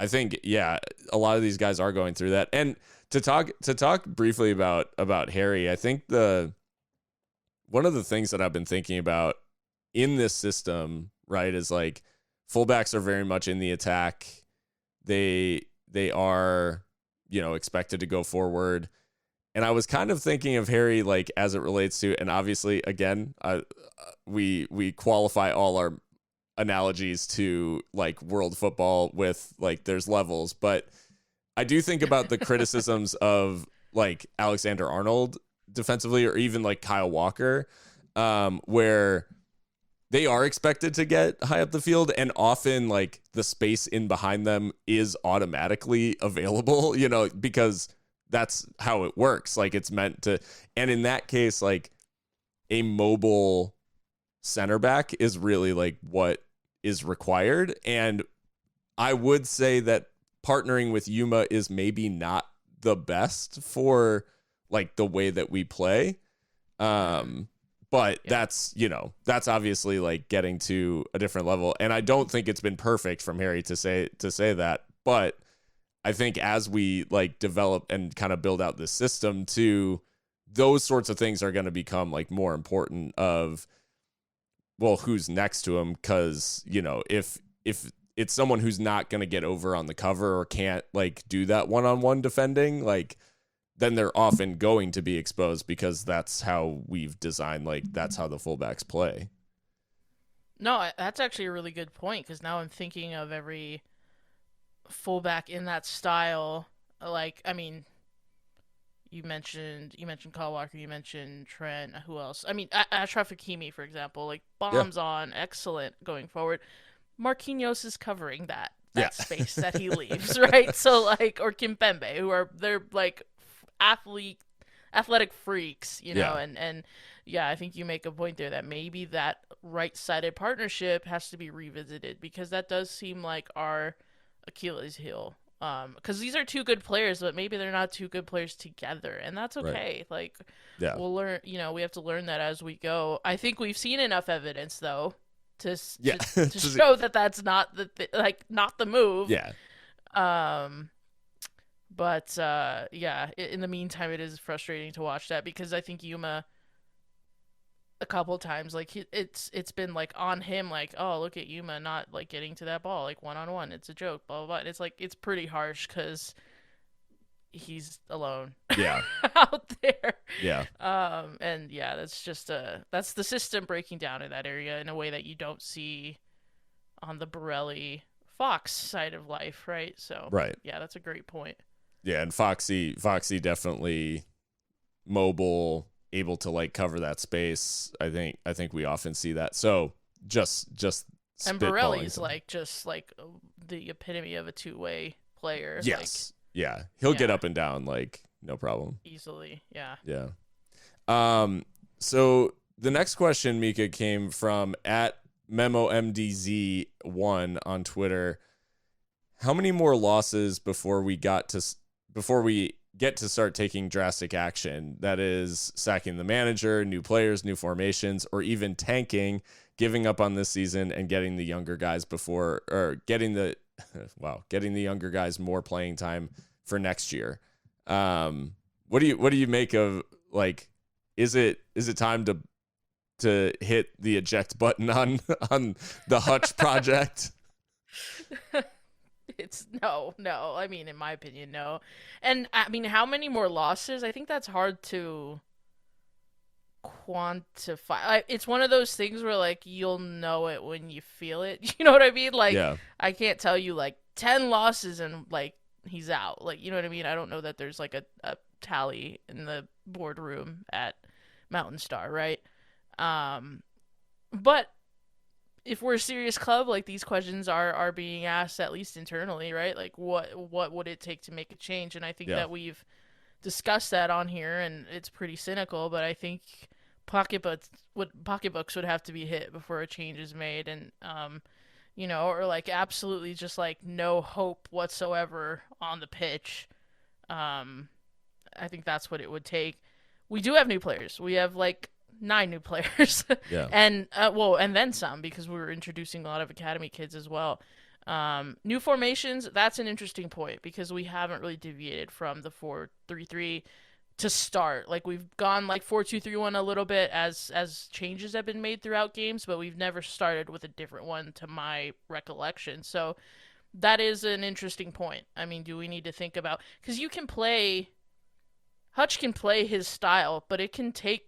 a lot of these guys are going through that. And to talk briefly about Harry, I think one of the things that I've been thinking about in this system, right, is like fullbacks are very much in the attack. They are, expected to go forward. And I was kind of thinking of Harry, like, as it relates to, and obviously, again, we qualify all our analogies to like world football with like there's levels, but I do think about the criticisms of like Alexander Arnold defensively, or even like Kyle Walker, where they are expected to get high up the field, and often like the space in behind them is automatically available, because that's how it works. Like it's meant to, and in that case, like a mobile center back is really like what is required. And I would say that partnering with Yuma is maybe not the best for like the way that we play. But that's obviously like getting to a different level. And I don't think it's been perfect from Harry to say that, but I think as we like develop and kind of build out this system too, those sorts of things are going to become like more important of, well, who's next to him? Cause if it's someone who's not going to get over on the cover or can't like do that one-on-one defending, like then they're often going to be exposed, because that's how we've designed, like that's how the fullbacks play. No, that's actually a really good point, because now I'm thinking of every fullback in that style. Like, I mean, you mentioned Kyle Walker, you mentioned Trent. Who else? I mean, Ashraf Hakimi, for example, like bombs on, excellent going forward. Marquinhos is covering that space that he leaves, right? So like, or Kimpembe, they're like athletic freaks, and yeah, I think you make a point there that maybe that right-sided partnership has to be revisited, because that does seem like our Achilles heel. Because these are two good players, but maybe they're not two good players together, and that's okay. Right. Like, we'll learn. We have to learn that as we go. I think we've seen enough evidence, though, to show that that's not not the move. Yeah. But in the meantime, it is frustrating to watch that, because I think Yuma, a couple times, like it's been like on him, like, oh, look at Yuma not like getting to that ball like one-on-one, it's a joke, blah blah blah. And it's like, it's pretty harsh because he's alone out there. And that's just that's the system breaking down in that area in a way that you don't see on the Borelli Fox side of life, right? So that's a great point. Yeah, and Foxy definitely mobile, able to like cover that space. I think we often see that. So just and Borelli's like just like the epitome of a two-way player. Yes. Like, he'll get up and down like no problem. Easily. Yeah. Yeah. So the next question, Mikka, came from @MemoMDZ1 on Twitter. How many more losses before we get to start taking drastic action? That is, sacking the manager, new players, new formations, or even tanking, giving up on this season and getting the younger guys getting the younger guys more playing time for next year. What do you make of, like, is it time to hit the eject button on the Hutch project? It's no. I mean, in my opinion, no. And I mean, how many more losses? I think that's hard to quantify. It's one of those things where like you'll know it when you feel it. You know what I mean? Like, I can't tell you like 10 losses and like he's out. Like, you know what I mean? I don't know that there's like a tally in the boardroom at Mountain Star, right? But if we're a serious club, like, these questions are being asked, at least internally, right? Like, what would it take to make a change? And I think that we've discussed that on here, and it's pretty cynical, but I think pocketbooks would have to be hit before a change is made, and or like absolutely just like no hope whatsoever on the pitch. I think that's what it would take. We do have new players. We have like 9 new players. And and then some, because we were introducing a lot of academy kids as well. New formations, that's an interesting point, because we haven't really deviated from the 4-3-3 to start. Like we've gone like 4-2-3-1 a little bit as changes have been made throughout games, but we've never started with a different one to my recollection. So that is an interesting point. I mean, do we need to think about, because Hutch can play his style, but it can take,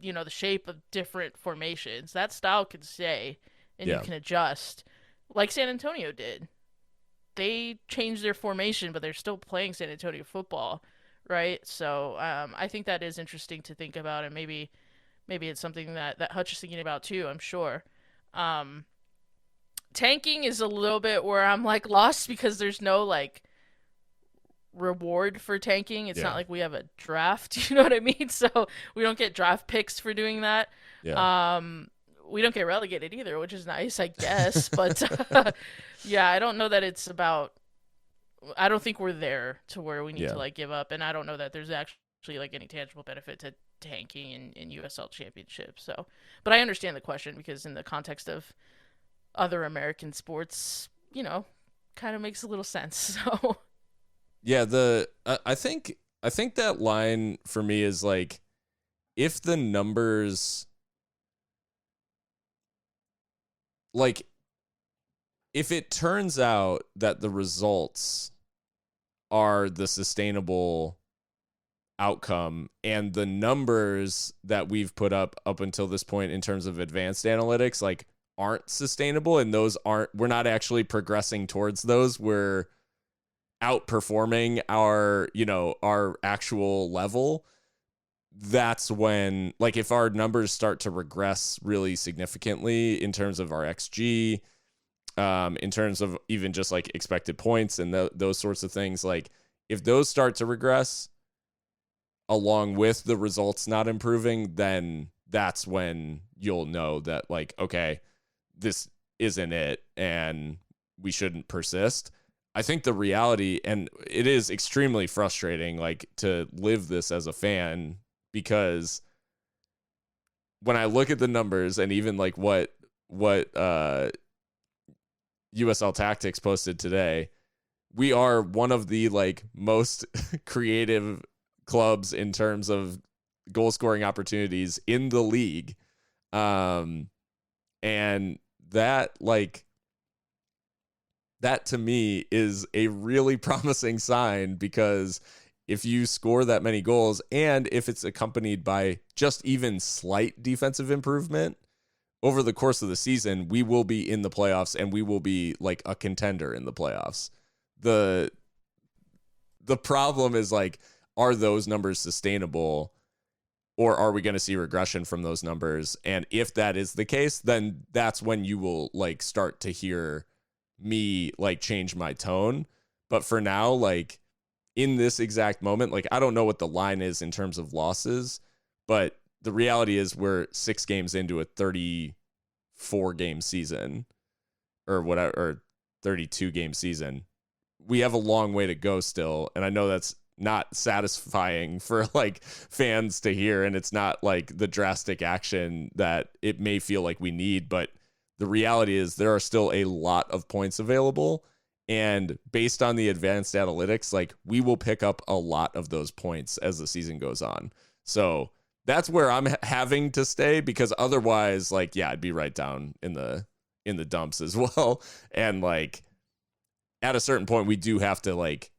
the shape of different formations. That style can stay, and you can adjust, like San Antonio did. They changed their formation, but they're still playing San Antonio football, right? So I think that is interesting to think about, and maybe it's something that Hutch is thinking about too, I'm sure. Tanking is a little bit where I'm like lost because there's no like reward for tanking. It's not like we have a draft, you know what I mean? So we don't get draft picks for doing that. Yeah. We don't get relegated either, which is nice, I guess. But yeah, I don't know that it's about. I don't think we're there to where we need to like give up, and I don't know that there's actually like any tangible benefit to tanking in USL Championship. So, but I understand the question because in the context of other American sports, kind of makes a little sense. So. Yeah, I think that line for me is like, if the numbers, like, if it turns out that the results are the sustainable outcome and the numbers that we've put up until this point in terms of advanced analytics, like, aren't sustainable, and we're not actually progressing towards those, we're outperforming our actual level, that's when, like, if our numbers start to regress really significantly in terms of our XG, in terms of even just like expected points and those sorts of things, like if those start to regress along with the results not improving, then that's when you'll know that, like, okay, this isn't it and we shouldn't persist. I think the reality, and it is extremely frustrating, like, to live this as a fan, because when I look at the numbers and even like what USL Tactics posted today, we are one of the like most creative clubs in terms of goal scoring opportunities in the league. And that, like, that to me is a really promising sign, because if you score that many goals and if it's accompanied by just even slight defensive improvement over the course of the season, we will be in the playoffs and we will be like a contender in the playoffs. The problem is, like, are those numbers sustainable, or are we going to see regression from those numbers? And if that is the case, then that's when you will like start to hear me like change my tone. But for now, like, in this exact moment, like, I don't know what the line is in terms of losses, but the reality is we're 6 games into a 34 game season or whatever, or 32 game season. We have a long way to go still, and I know that's not satisfying for like fans to hear, and it's not like the drastic action that it may feel like we need, but the reality is there are still a lot of points available, and based on the advanced analytics, like, we will pick up a lot of those points as the season goes on. So that's where I'm having to stay, because otherwise, like, yeah, I'd be right down in the dumps as well. And like, at a certain point, we do have to like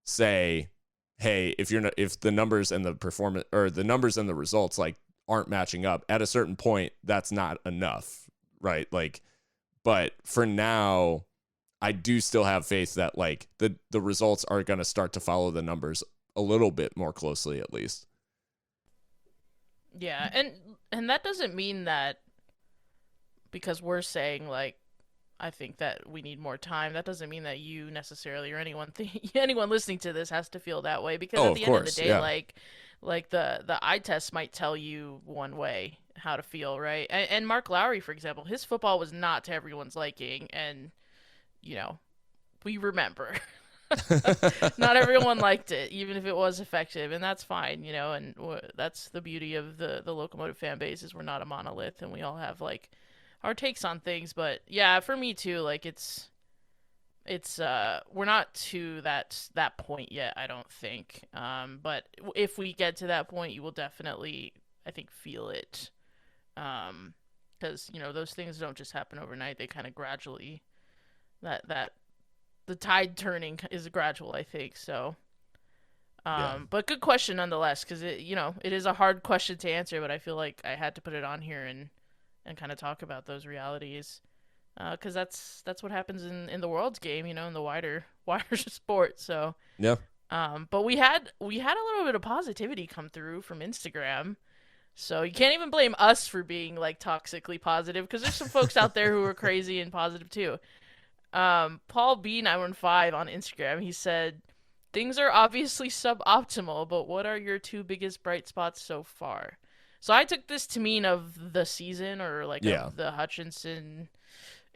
say, hey, if the numbers and the performance, or the numbers and the results, like, aren't matching up, at a certain point, that's not enough. Right. Like, but for now, I do still have faith that like the results are going to start to follow the numbers a little bit more closely, at least. Yeah. And that doesn't mean that because we're saying like, I think that we need more time, that doesn't mean that you necessarily, or anyone anyone listening to this has to feel that way, because at the end of the day, like the eye test might tell you one way how to feel, right? And Mark Lowry, for example, his football was not to everyone's liking, and we remember. Not everyone liked it, even if it was effective, and that's fine, and that's the beauty of the Locomotive fan base, is we're not a monolith, and we all have like our takes on things. But yeah, for me too, like, it's it's we're not to that point yet, I don't think. But if we get to that point, you will definitely, I think, feel it. Because those things don't just happen overnight. They kind of gradually that the tide turning is gradual, I think. So, Yeah. but good question nonetheless, because it is a hard question to answer, but I feel like I had to put it on here and kind of talk about those realities. Because that's what happens in the world's game, in the wider sport. So, Yeah. but we had a little bit of positivity come through from Instagram. So you can't even blame us for being like toxically positive, because there's some folks out there who are crazy and positive too. Paul B915 on Instagram, he said, "Things are obviously suboptimal, but what are your two biggest bright spots so far?" So I took this to mean of the season, or like Yeah. of the Hutchinson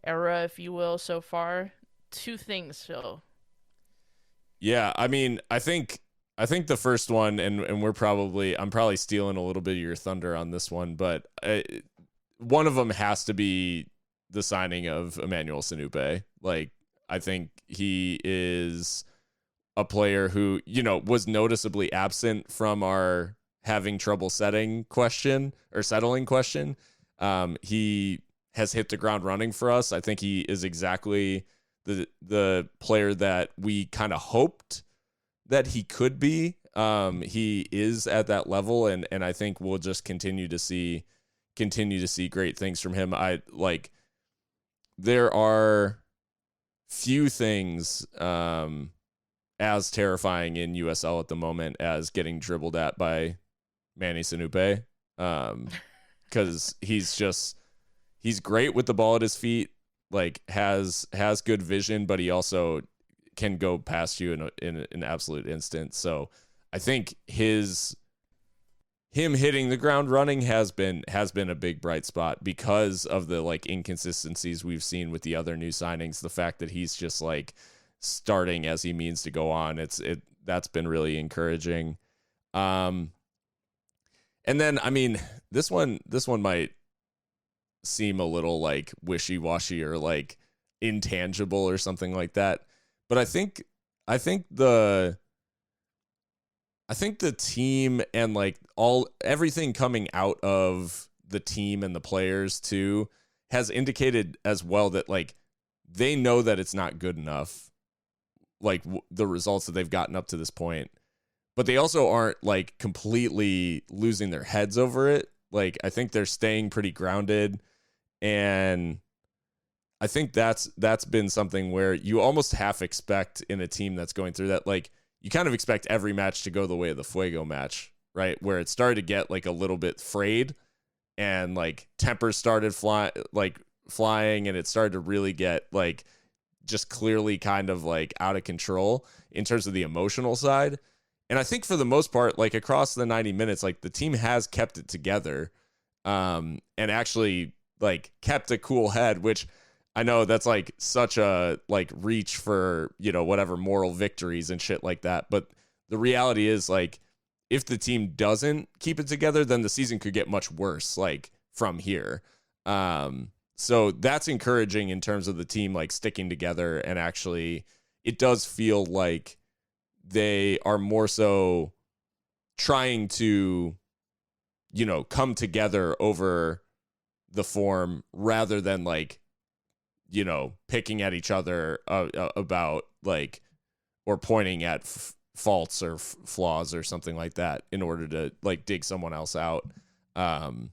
era, if you will, so far. Two things, Phil. Yeah, I mean, I think the first one, and I'm probably stealing a little bit of your thunder on this one, but one of them has to be the signing of Emmanuel Sinupe. Like, I think he is a player who, was noticeably absent from our having trouble settling question. He has hit the ground running for us. I think he is exactly the player that we kind of hoped that he could be. He is at that level, and I think we'll just continue to see great things from him. There are few things as terrifying in USL at the moment as getting dribbled at by Manny Sinupe, because he's great with the ball at his feet, like has good vision, but he also can go past you in an absolute instant. So I think him hitting the ground running has been a big bright spot because of the like inconsistencies we've seen with the other new signings. The fact that he's just like starting as he means to go on, that's been really encouraging. And then, I mean, this one might seem a little like wishy-washy or like intangible or something like that, but I think the team and like everything coming out of the team and the players too has indicated as well that like they know that it's not good enough, like the results that they've gotten up to this point, but they also aren't like completely losing their heads over it. Like, I think they're staying pretty grounded, and I think that's been something where you almost half expect in a team that's going through that. Like, you kind of expect every match to go the way of the Fuego match, right? Where it started to get like a little bit frayed, and like tempers started flying, and it started to really get like just clearly kind of like out of control in terms of the emotional side. And I think for the most part, like across the 90 minutes, like the team has kept it together, and actually like kept a cool head, which I know that's like such a like reach for, whatever moral victories and shit like that. But the reality is, like, if the team doesn't keep it together, then the season could get much worse, like from here. So that's encouraging in terms of the team like sticking together, and actually it does feel like they are more so trying to, come together over the form rather than like, picking at each other about like, or pointing at faults or flaws or something like that in order to like dig someone else out. And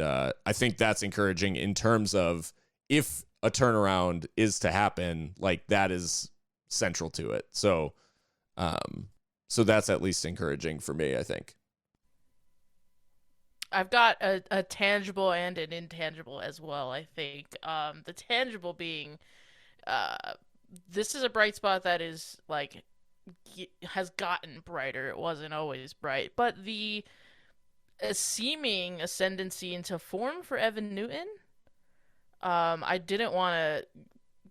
I think that's encouraging in terms of if a turnaround is to happen, like that is central to it. So that's at least encouraging for me, I think. I've got a tangible and an intangible as well, I think. The tangible being, uh, this is a bright spot that is like has gotten brighter. It wasn't always bright, but the seeming ascendancy into form for Evan Newton. I didn't want to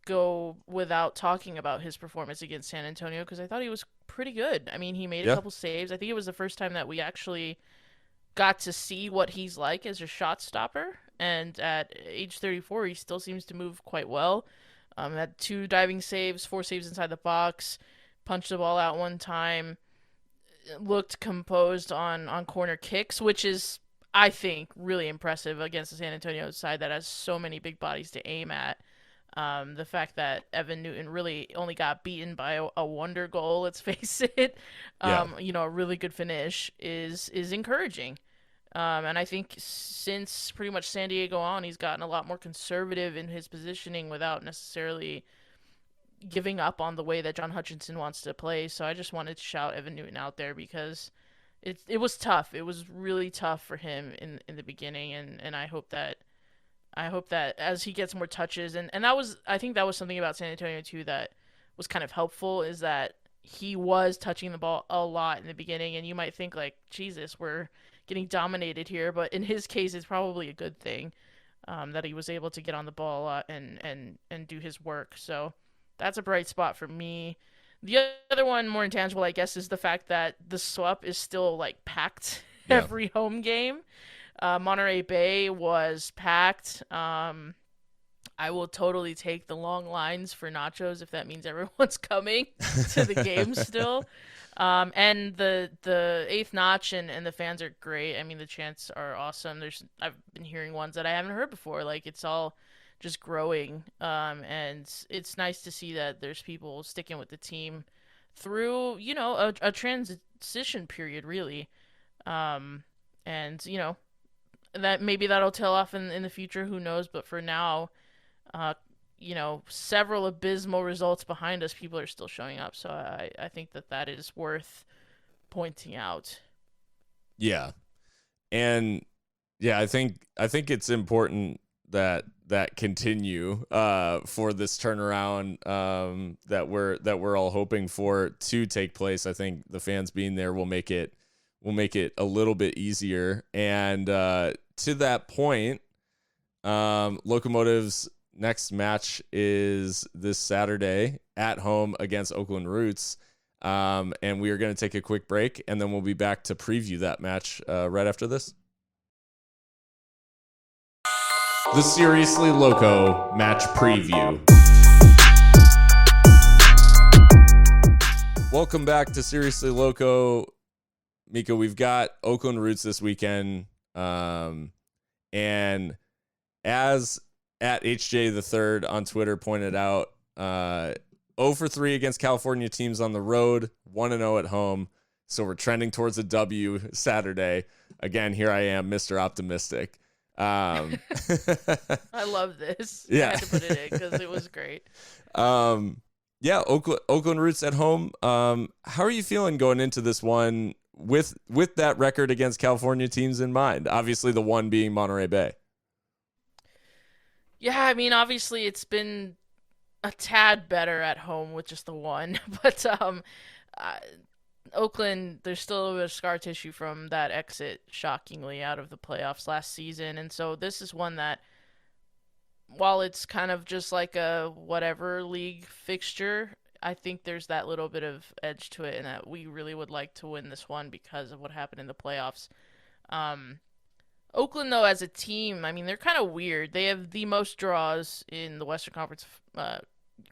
go without talking about his performance against San Antonio, because I thought he was pretty good. I mean, he made a Yeah. couple saves. I think it was the first time that we actually got to see what he's like as a shot stopper. And at age 34, he still seems to move quite well. Had 2 diving saves, 4 saves inside the box, punched the ball out one time, looked composed on corner kicks, which is, I think, really impressive against the San Antonio side that has so many big bodies to aim at. The fact that Evan Newton really only got beaten by a wonder goal, let's face it, Yeah. a really good finish is encouraging. And I think since pretty much San Diego on, he's gotten a lot more conservative in his positioning without necessarily giving up on the way that John Hutchinson wants to play. So I just wanted to shout Evan Newton out there because it was tough. It was really tough for him in the beginning, and I hope that as he gets more touches, and that was, I think that was something about San Antonio too that was kind of helpful, is that he was touching the ball a lot in the beginning, and you might think like, Jesus, we're getting dominated here, but in his case, it's probably a good thing that he was able to get on the ball a lot and do his work. So that's a bright spot for me. The other one, more intangible, I guess, is the fact that the SWAP is still like packed every home game. Monterey Bay was packed. I will totally take the long lines for nachos if that means everyone's coming to the game still. And the eighth notch and the fans are great. I mean, the chants are awesome. I've been hearing ones that I haven't heard before. Like, it's all just growing. And it's nice to see that there's people sticking with the team through, a transition period, really. And, that maybe that'll tail off in the future, who knows? But for now, several abysmal results behind us, people are still showing up. So I think that is worth pointing out. Yeah. And yeah, I think it's important that continue for this turnaround that we're all hoping for to take place. I think the fans being there will make it a little bit easier. And to that point, Locomotive's next match is this Saturday at home against Oakland Roots. And we are going to take a quick break, and then we'll be back to preview that match right after this. The Seriously Loco match preview. Welcome back to Seriously Loco. Mikka, we've got Oakland Roots this weekend. And as at HJ the Third on Twitter pointed out, 0 for 3 against California teams on the road, 1-0 at home. So we're trending towards a W Saturday. Again, here I am, Mr. Optimistic. I love this. Yeah. I had to put it in because it was great. Yeah, Oakland Roots at home. How are you feeling going into this one with that record against California teams in mind? Obviously, the one being Monterey Bay. Yeah, I mean, obviously it's been a tad better at home with just the one, but Oakland, there's still a little bit of scar tissue from that exit, shockingly, out of the playoffs last season, and so this is one that, while it's kind of just like a whatever league fixture, I think there's that little bit of edge to it, and that we really would like to win this one because of what happened in the playoffs. Oakland, though, as a team, I mean, they're kind of weird. They have the most draws in the Western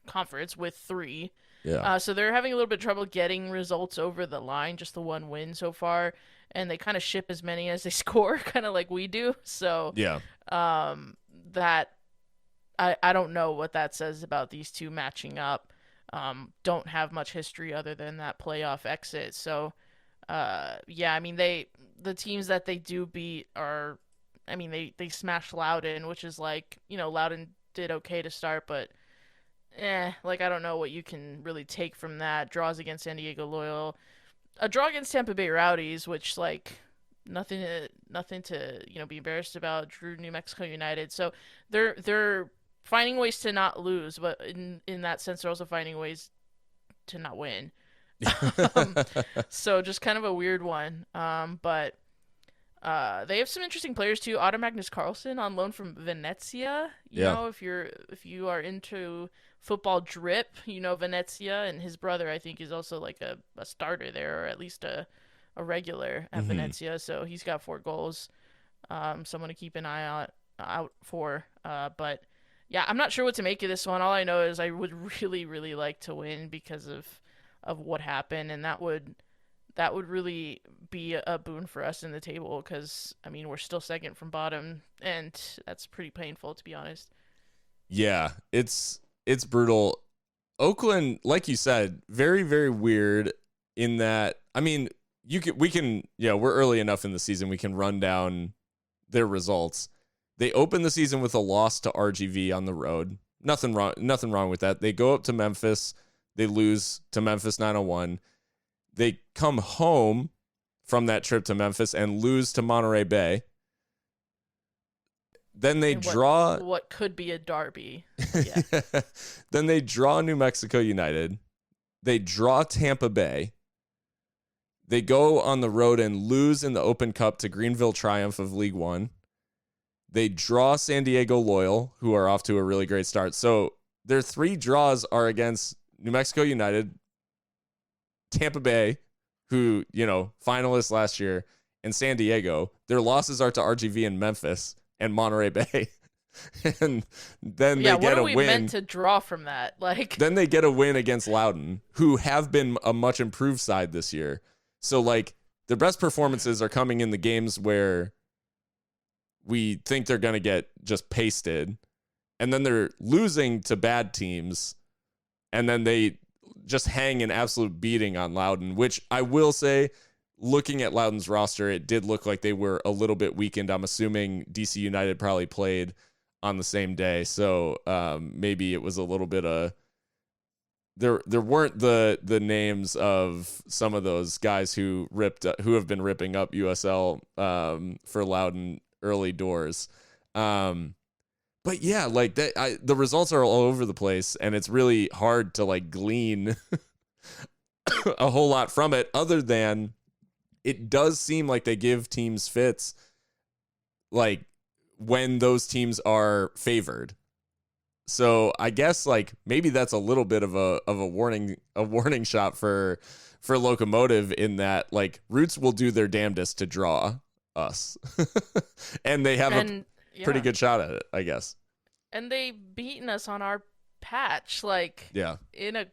Conference with 3. Yeah. So they're having a little bit of trouble getting results over the line, just the one win so far, and they kind of ship as many as they score, kind of like we do. So Yeah. That I don't know what that says about these two matching up. Don't have much history other than that playoff exit. So, yeah, I mean, the teams that they do beat are, I mean, they smashed Loudoun, which is like, Loudoun did okay to start, but like, I don't know what you can really take from that. Draws against San Diego Loyal, a draw against Tampa Bay Rowdies, which, like, nothing to be embarrassed about. Drew New Mexico United. So they're finding ways to not lose, but in that sense, they're also finding ways to not win. So just kind of a weird one. But they have some interesting players too. Otto Magnus Carlsen on loan from Venezia. You know, if you are into football drip, Venezia, and his brother, I think, is also like a starter there, or at least a regular at Venezia. So he's got 4 goals. Someone to keep an eye out for. But Yeah, I'm not sure what to make of this one. All I know is I would really, really like to win because of what happened, and that would really be a boon for us in the table because I mean we're still second from bottom, and that's pretty painful to be honest. Yeah, it's brutal. Oakland, like you said, very, very weird in that, I mean, we can, yeah, we're early enough in the season. We can run down their results. They open the season with a loss to RGV on the road. Nothing wrong with that. They go up to Memphis. They lose to Memphis 901. They come home from that trip to Memphis and lose to Monterey Bay. Then they draw what could be a derby. Yeah. Then they draw New Mexico United. They draw Tampa Bay. They go on the road and lose in the Open Cup to Greenville Triumph of League One. They draw San Diego Loyal, who are off to a really great start. So their 3 draws are against New Mexico United, Tampa Bay, who, finalists last year, and San Diego. Their losses are to RGV and Memphis and Monterey Bay. And then they get a win. What are we meant to draw from that? Then they get a win against Loudoun, who have been a much improved side this year. So their best performances are coming in the games where we think they're going to get just pasted. And then they're losing to bad teams. And then they just hang an absolute beating on Loudoun, which I will say, looking at Loudoun's roster, it did look like they were a little bit weakened. I'm assuming DC United probably played on the same day. So maybe it was a little bit of... There weren't the names of some of those guys who have been ripping up USL for Loudoun early doors. But yeah, the results are all over the place, and it's really hard to glean a whole lot from it, other than it does seem like they give teams fits when those teams are favored. So I guess maybe that's a little bit of a warning shot for Locomotive, in that Roots will do their damnedest to draw us. And they have a pretty good shot at it, I guess. And they beaten us on our patch, in a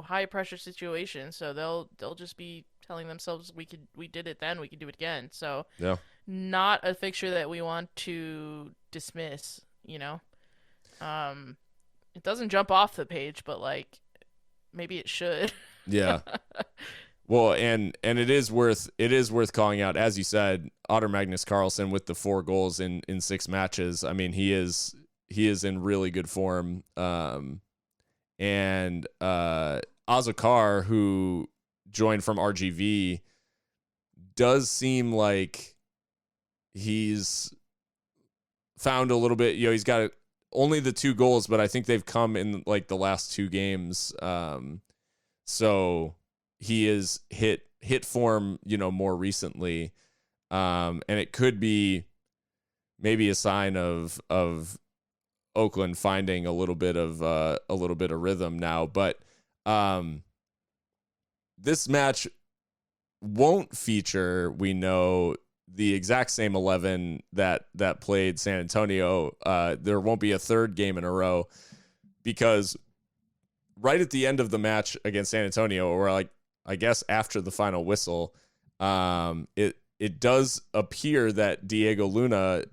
high pressure situation. So they'll just be telling themselves we did it then, we can do it again. So yeah, not a fixture that we want to dismiss. It doesn't jump off the page, but maybe it should. Yeah. Well, and it is worth calling out, as you said, Otter Magnus Carlson with the 4 goals in 6 matches. I mean, he is in really good form. And Azakar, who joined from RGV, does seem like he's found a little bit, he's got only the 2 goals, but I think they've come in the last 2 games. So he is hit form, more recently. And it could be maybe a sign of Oakland finding a little bit of rhythm now. But this match won't feature, we know, the exact same 11 that played San Antonio. There won't be a third game in a row, because right at the end of the match against San Antonio, or I guess after the final whistle, it does appear that Diego Luna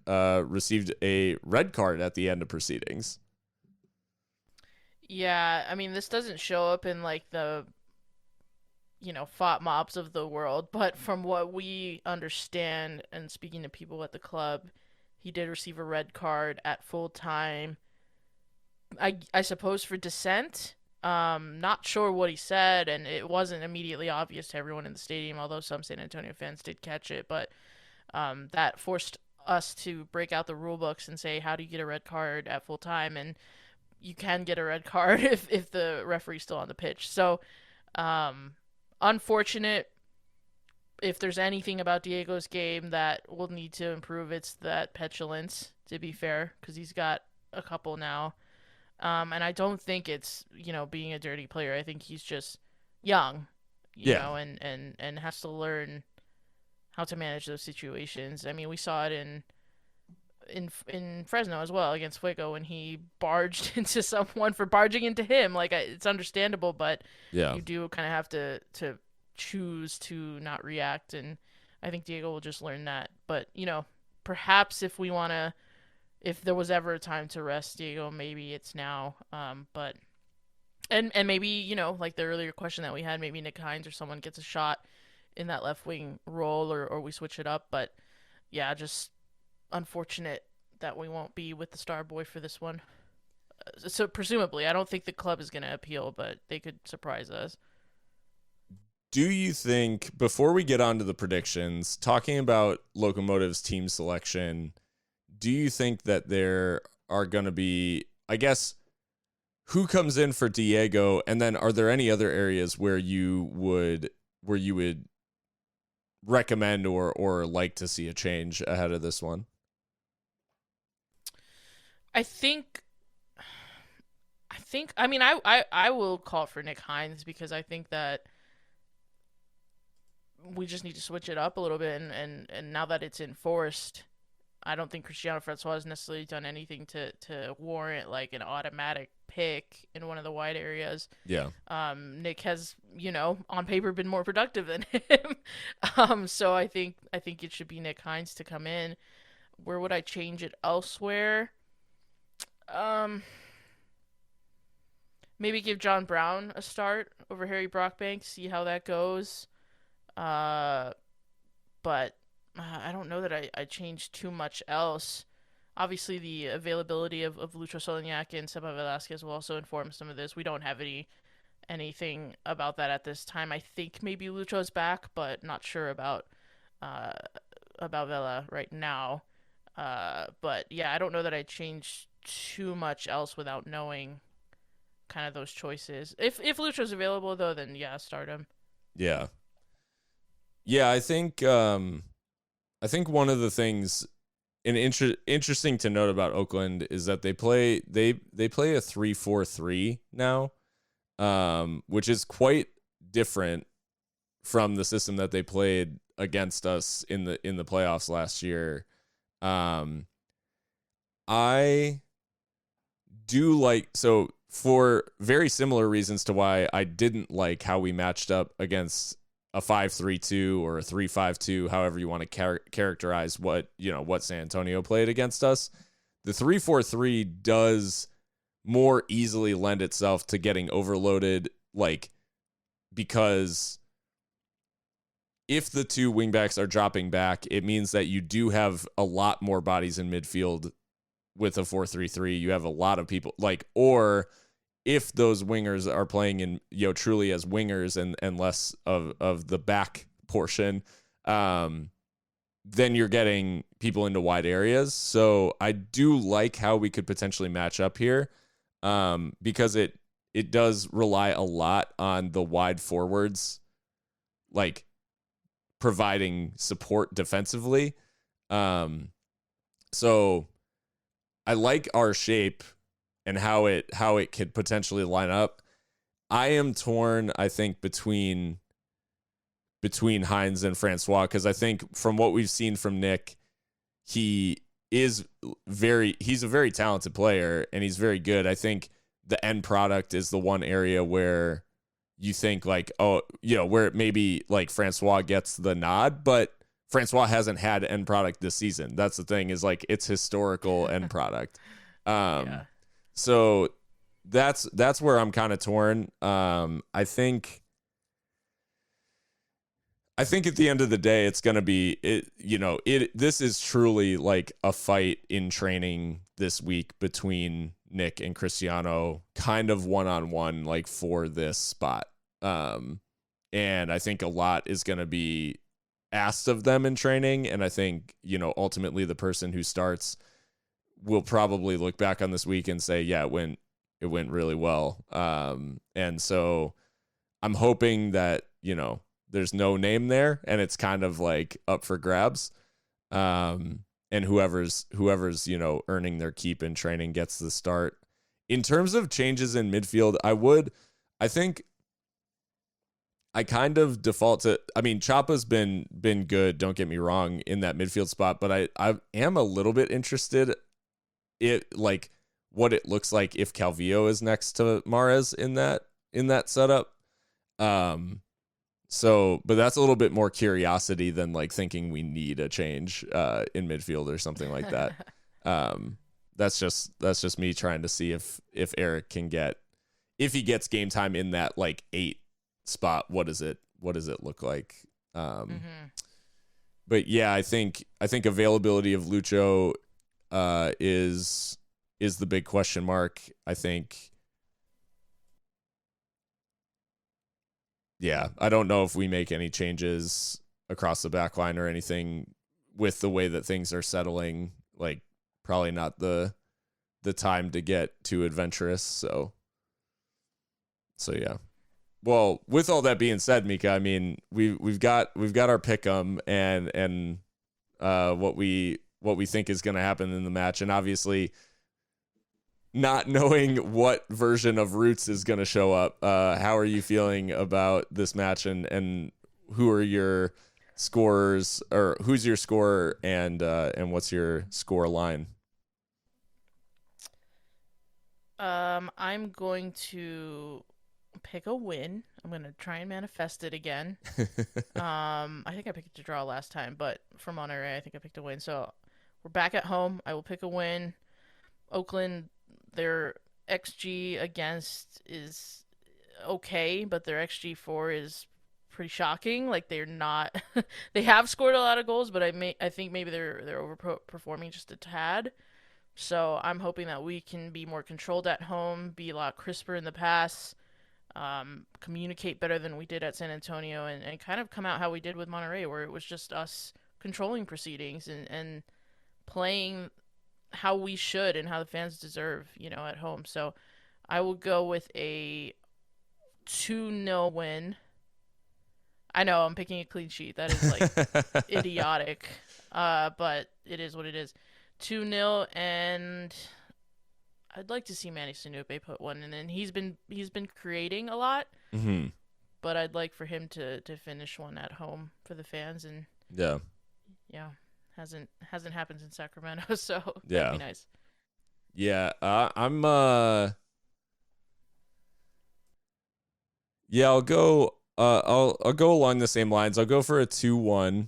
received a red card at the end of proceedings. Yeah, I mean, this doesn't show up in the fought mobs of the world, but from what we understand and speaking to people at the club, he did receive a red card at full time. I suppose for dissent. Not sure what he said, and it wasn't immediately obvious to everyone in the stadium, although some San Antonio fans did catch it, but that forced us to break out the rule books and say, how do you get a red card at full time? And you can get a red card if the referee's still on the pitch. So, unfortunate. If there's anything about Diego's game that will need to improve, it's that petulance, to be fair, because he's got a couple now. And I don't think it's, being a dirty player. I think he's just young, you know, and has to learn how to manage those situations. I mean, we saw it in Fresno as well against Fuego when he barged into someone for barging into him. Like it's understandable, but Yeah. you do kind of have to choose to not react, and I think Diego will just learn that. But perhaps if there was ever a time to rest Diego, maybe it's now. But and maybe like the earlier question that we had, maybe Nick Hinds or someone gets a shot in that left wing role, or we switch it up. But yeah, just unfortunate that we won't be with the star boy for this one. So presumably, I don't think the club is going to appeal, but they could surprise us. Do you think, before we get on to the predictions, talking about Locomotive's team selection, do you think that there are going to be, I guess, who comes in for Diego, and then are there any other areas where you would recommend or like to see a change ahead of this one? I will call for Nick Hinds, because I think that we just need to switch it up a little bit, and now that it's enforced, I don't think Cristiano Francois has necessarily done anything to warrant like an automatic pick in one of the wide areas. Yeah. Nick has, on paper been more productive than him. So I think it should be Nick Hinds to come in. Where would I change it elsewhere? Maybe give John Brown a start over Harry Brockbank, see how that goes. But I don't know that I changed too much else. Obviously, the availability of Lucho Solignac and Seba Velasquez will also inform some of this. We don't have anything about that at this time. I think maybe Lucho's back, but not sure about Vela right now. But yeah, I don't know that I changed too much else without knowing kind of those choices. If Lucho's available though, then yeah, start him. Yeah. Yeah, I think one of the things interesting to note about Oakland is that they play a 3-4-3 now, which is quite different from the system that they played against us in the playoffs last year. I do like, so for very similar reasons to why I didn't like how we matched up against a 5-3-2 or a 3-5-2, however you want to characterize what San Antonio played against us. The 3-4-3 does more easily lend itself to getting overloaded, because if the two wingbacks are dropping back, it means that you do have a lot more bodies in midfield. With a 4-3-3, you have a lot of people, or if those wingers are playing in truly as wingers and less of the back portion, then you're getting people into wide areas. So I do like how we could potentially match up here, because it does rely a lot on the wide forwards, providing support defensively. So I like our shape and how it could potentially line up. I am torn, I think, between Hinds and Francois, because I think from what we've seen from Nick, he's a very talented player and he's very good. I think the end product is the one area where you think where maybe Francois gets the nod, but Francois hasn't had end product this season. That's the thing, is it's historical end product. Yeah. So that's where I'm kind of torn. I think at the end of the day, it's going to be this is truly a fight in training this week between Nick and Cristiano, kind of one-on-one, for this spot. And I think a lot is going to be asked of them in training, and I think ultimately the person who starts will probably look back on this week and say, yeah, it went really well. And so I'm hoping that there's no name there and it's kind of up for grabs, and whoever's earning their keep in training gets the start. In terms of changes in midfield, I think I kind of default to, I mean, Chapa's been good, don't get me wrong, in that midfield spot, but I am a little bit interested like what it looks like if Calvillo is next to Mahrez in that setup. So, but that's a little bit more curiosity than like thinking we need a change in midfield or something like that. That's just me trying to see if Eric can if he gets game time in that like 8 spot, what does it look like? But yeah, I think availability of Lucho is the big question mark. I think, yeah, I don't know if we make any changes across the back line or anything with the way that things are settling. Like, probably not the time to get too adventurous. So yeah. Well, with all that being said, Mika, I mean, we've got our pick'em and what we think is going to happen in the match, and obviously not knowing what version of Roots is going to show up. How are you feeling about this match, and who are your scorers, or who's your scorer, and what's your score line? I'm going to pick a win. I'm going to try and manifest it again. I think I picked a draw last time, but for Monterey, I think I picked a win. So we're back at home. I will pick a win. Oakland, their XG against is okay, but their XG for is pretty shocking. Like, they're not they have scored a lot of goals, but I think maybe they're overperforming just a tad. So I'm hoping that we can be more controlled at home, be a lot crisper in the pass, communicate better than we did at San Antonio, and kind of come out how we did with Monterey, where it was just us controlling proceedings and playing how we should and how the fans deserve, at home. So I will go with a 2-0 win. I know I'm picking a clean sheet. That is like idiotic, but it is what it is. 2-0, and I'd like to see Manny Sinupe put one in, and he's been creating a lot. Mm-hmm. But I'd like for him to finish one at home for the fans, and yeah, hasn't happened in Sacramento, so yeah, that'd be nice. Yeah, I'm yeah, I'll go along the same lines. I'll go for a 2-1.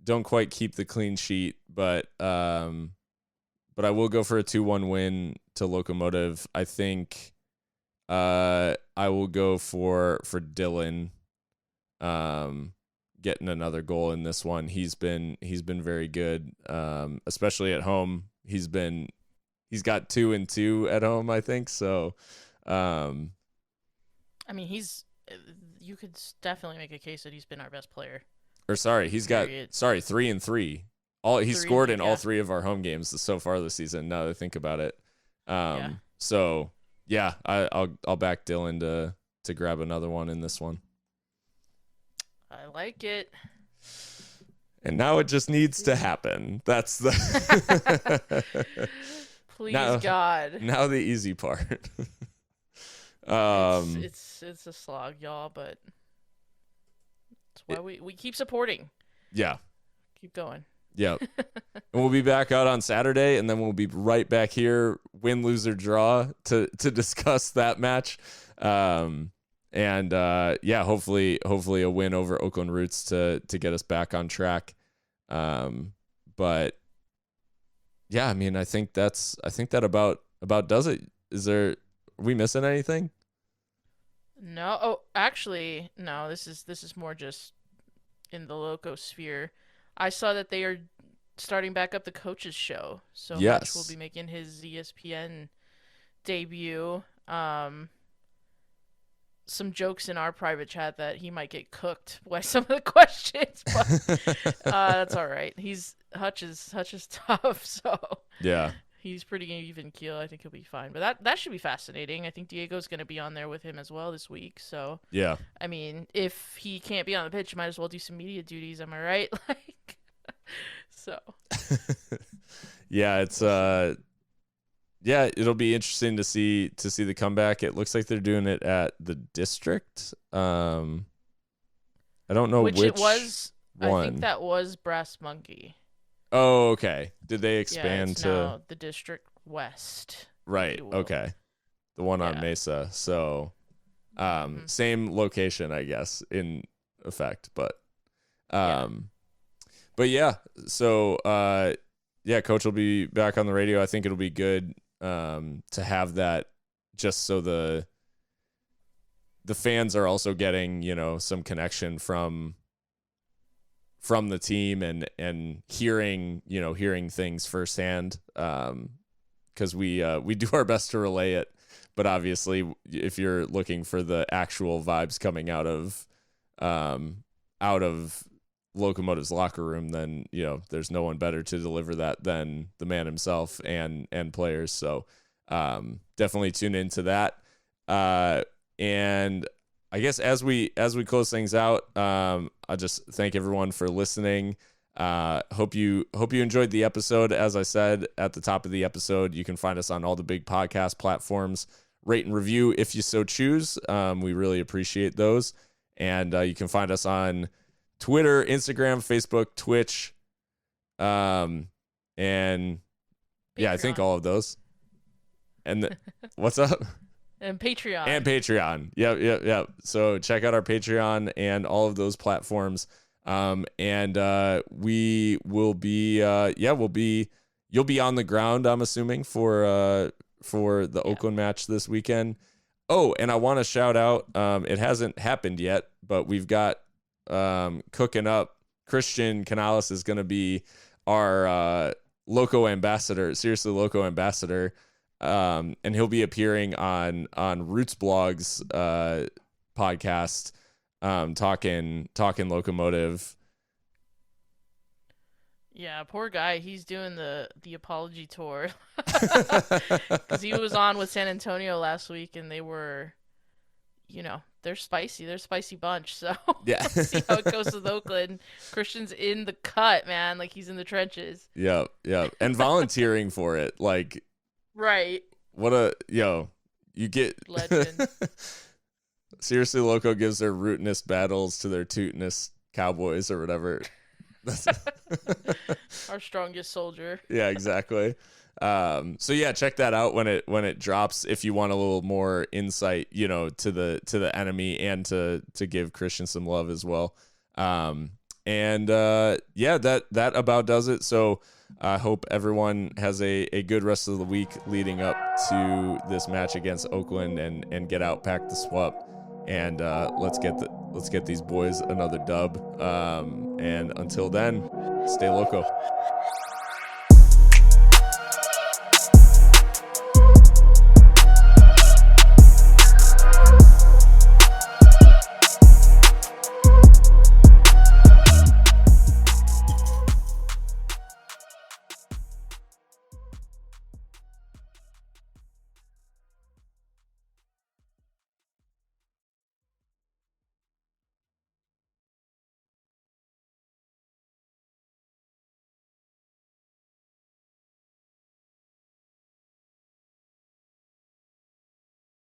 Don't quite keep the clean sheet, but I will go for a 2-1 win to Locomotive. I think I will go for Dylan getting another goal in this one. He's been very good, especially at home. He's got 2 and 2 at home, I think. So I mean, you could definitely make a case that he's been our best player. Or sorry, he's got 3 and 3. He scored in all 3 of our home games so far this season. Now that I think about it, so yeah, I'll back Dylan to grab another one in this one. I like it. And now it just needs to happen. That's the please God. Now the easy part. It's a slog, y'all, but that's why we keep supporting. Yeah. Keep going. Yeah. And we'll be back out on Saturday, and then we'll be right back here, win, lose, or draw, to discuss that match. Hopefully a win over Oakland Roots to get us back on track. But yeah, I mean, I think that about does it. Are we missing anything? No. Oh, actually, no. This is more just in the Loco sphere. I saw that they are starting back up the coaches show. So yes, Hutch will be making his ESPN debut. Some jokes in our private chat that he might get cooked by some of the questions, but that's all right. Hutch is tough, so yeah, he's pretty even keel. I think he'll be fine. But that should be fascinating. I think Diego's going to be on there with him as well this week. So yeah, I mean, if he can't be on the pitch, might as well do some media duties. Am I right? So yeah, it's yeah, it'll be interesting to see the comeback. It looks like they're doing it at the district. I don't know which it was. one. I think that was Brass Monkey. Oh, okay. Did they Yeah, expand it's to now the District West. right? you will. Okay, the one on Yeah. Mesa. So, same location, I guess, in effect, but, but yeah. So, yeah, Coach will be back on the radio. I think it'll be good to have that, just so the fans are also getting, some connection from the team and hearing things firsthand, because we do our best to relay it, but obviously if you're looking for the actual vibes coming out of Locomotive's locker room, then there's no one better to deliver that than the man himself and players. So definitely tune into that, and I guess as we close things out, I just thank everyone for listening. Hope you enjoyed the episode. As I said at the top of the episode, you can find us on all the big podcast platforms. Rate and review if you so choose. We really appreciate those. And you can find us on Twitter, Instagram, Facebook, Twitch, and yeah, I think all of those. And what's up? And Patreon. Yep. So check out our Patreon and all of those platforms. And we will be, you'll be on the ground, I'm assuming, for the Oakland match this weekend. Oh, and I want to shout out, it hasn't happened yet, but we've got cooking up. Christian Canales is going to be our Loco ambassador, Seriously Loco ambassador. And he'll be appearing on Roots Blog's podcast, talking Locomotive. Yeah, poor guy. He's doing the apology tour because he was on with San Antonio last week, and they were, they're spicy. They're a spicy bunch. So Yeah, see how it goes with Oakland. Christian's in the cut, man. Like he's in the trenches. Yep, and volunteering for it, like. Right. What you get legend. Seriously Loco gives their rootinest battles to their tootinest cowboys or whatever. Our strongest soldier. Yeah, exactly. So yeah, check that out when it drops if you want a little more insight, to the enemy and to give Christian some love as well. And yeah, that about does it. So I hope everyone has a good rest of the week leading up to this match against Oakland and get out, pack the swap, and let's get these boys another dub. And until then, stay loco.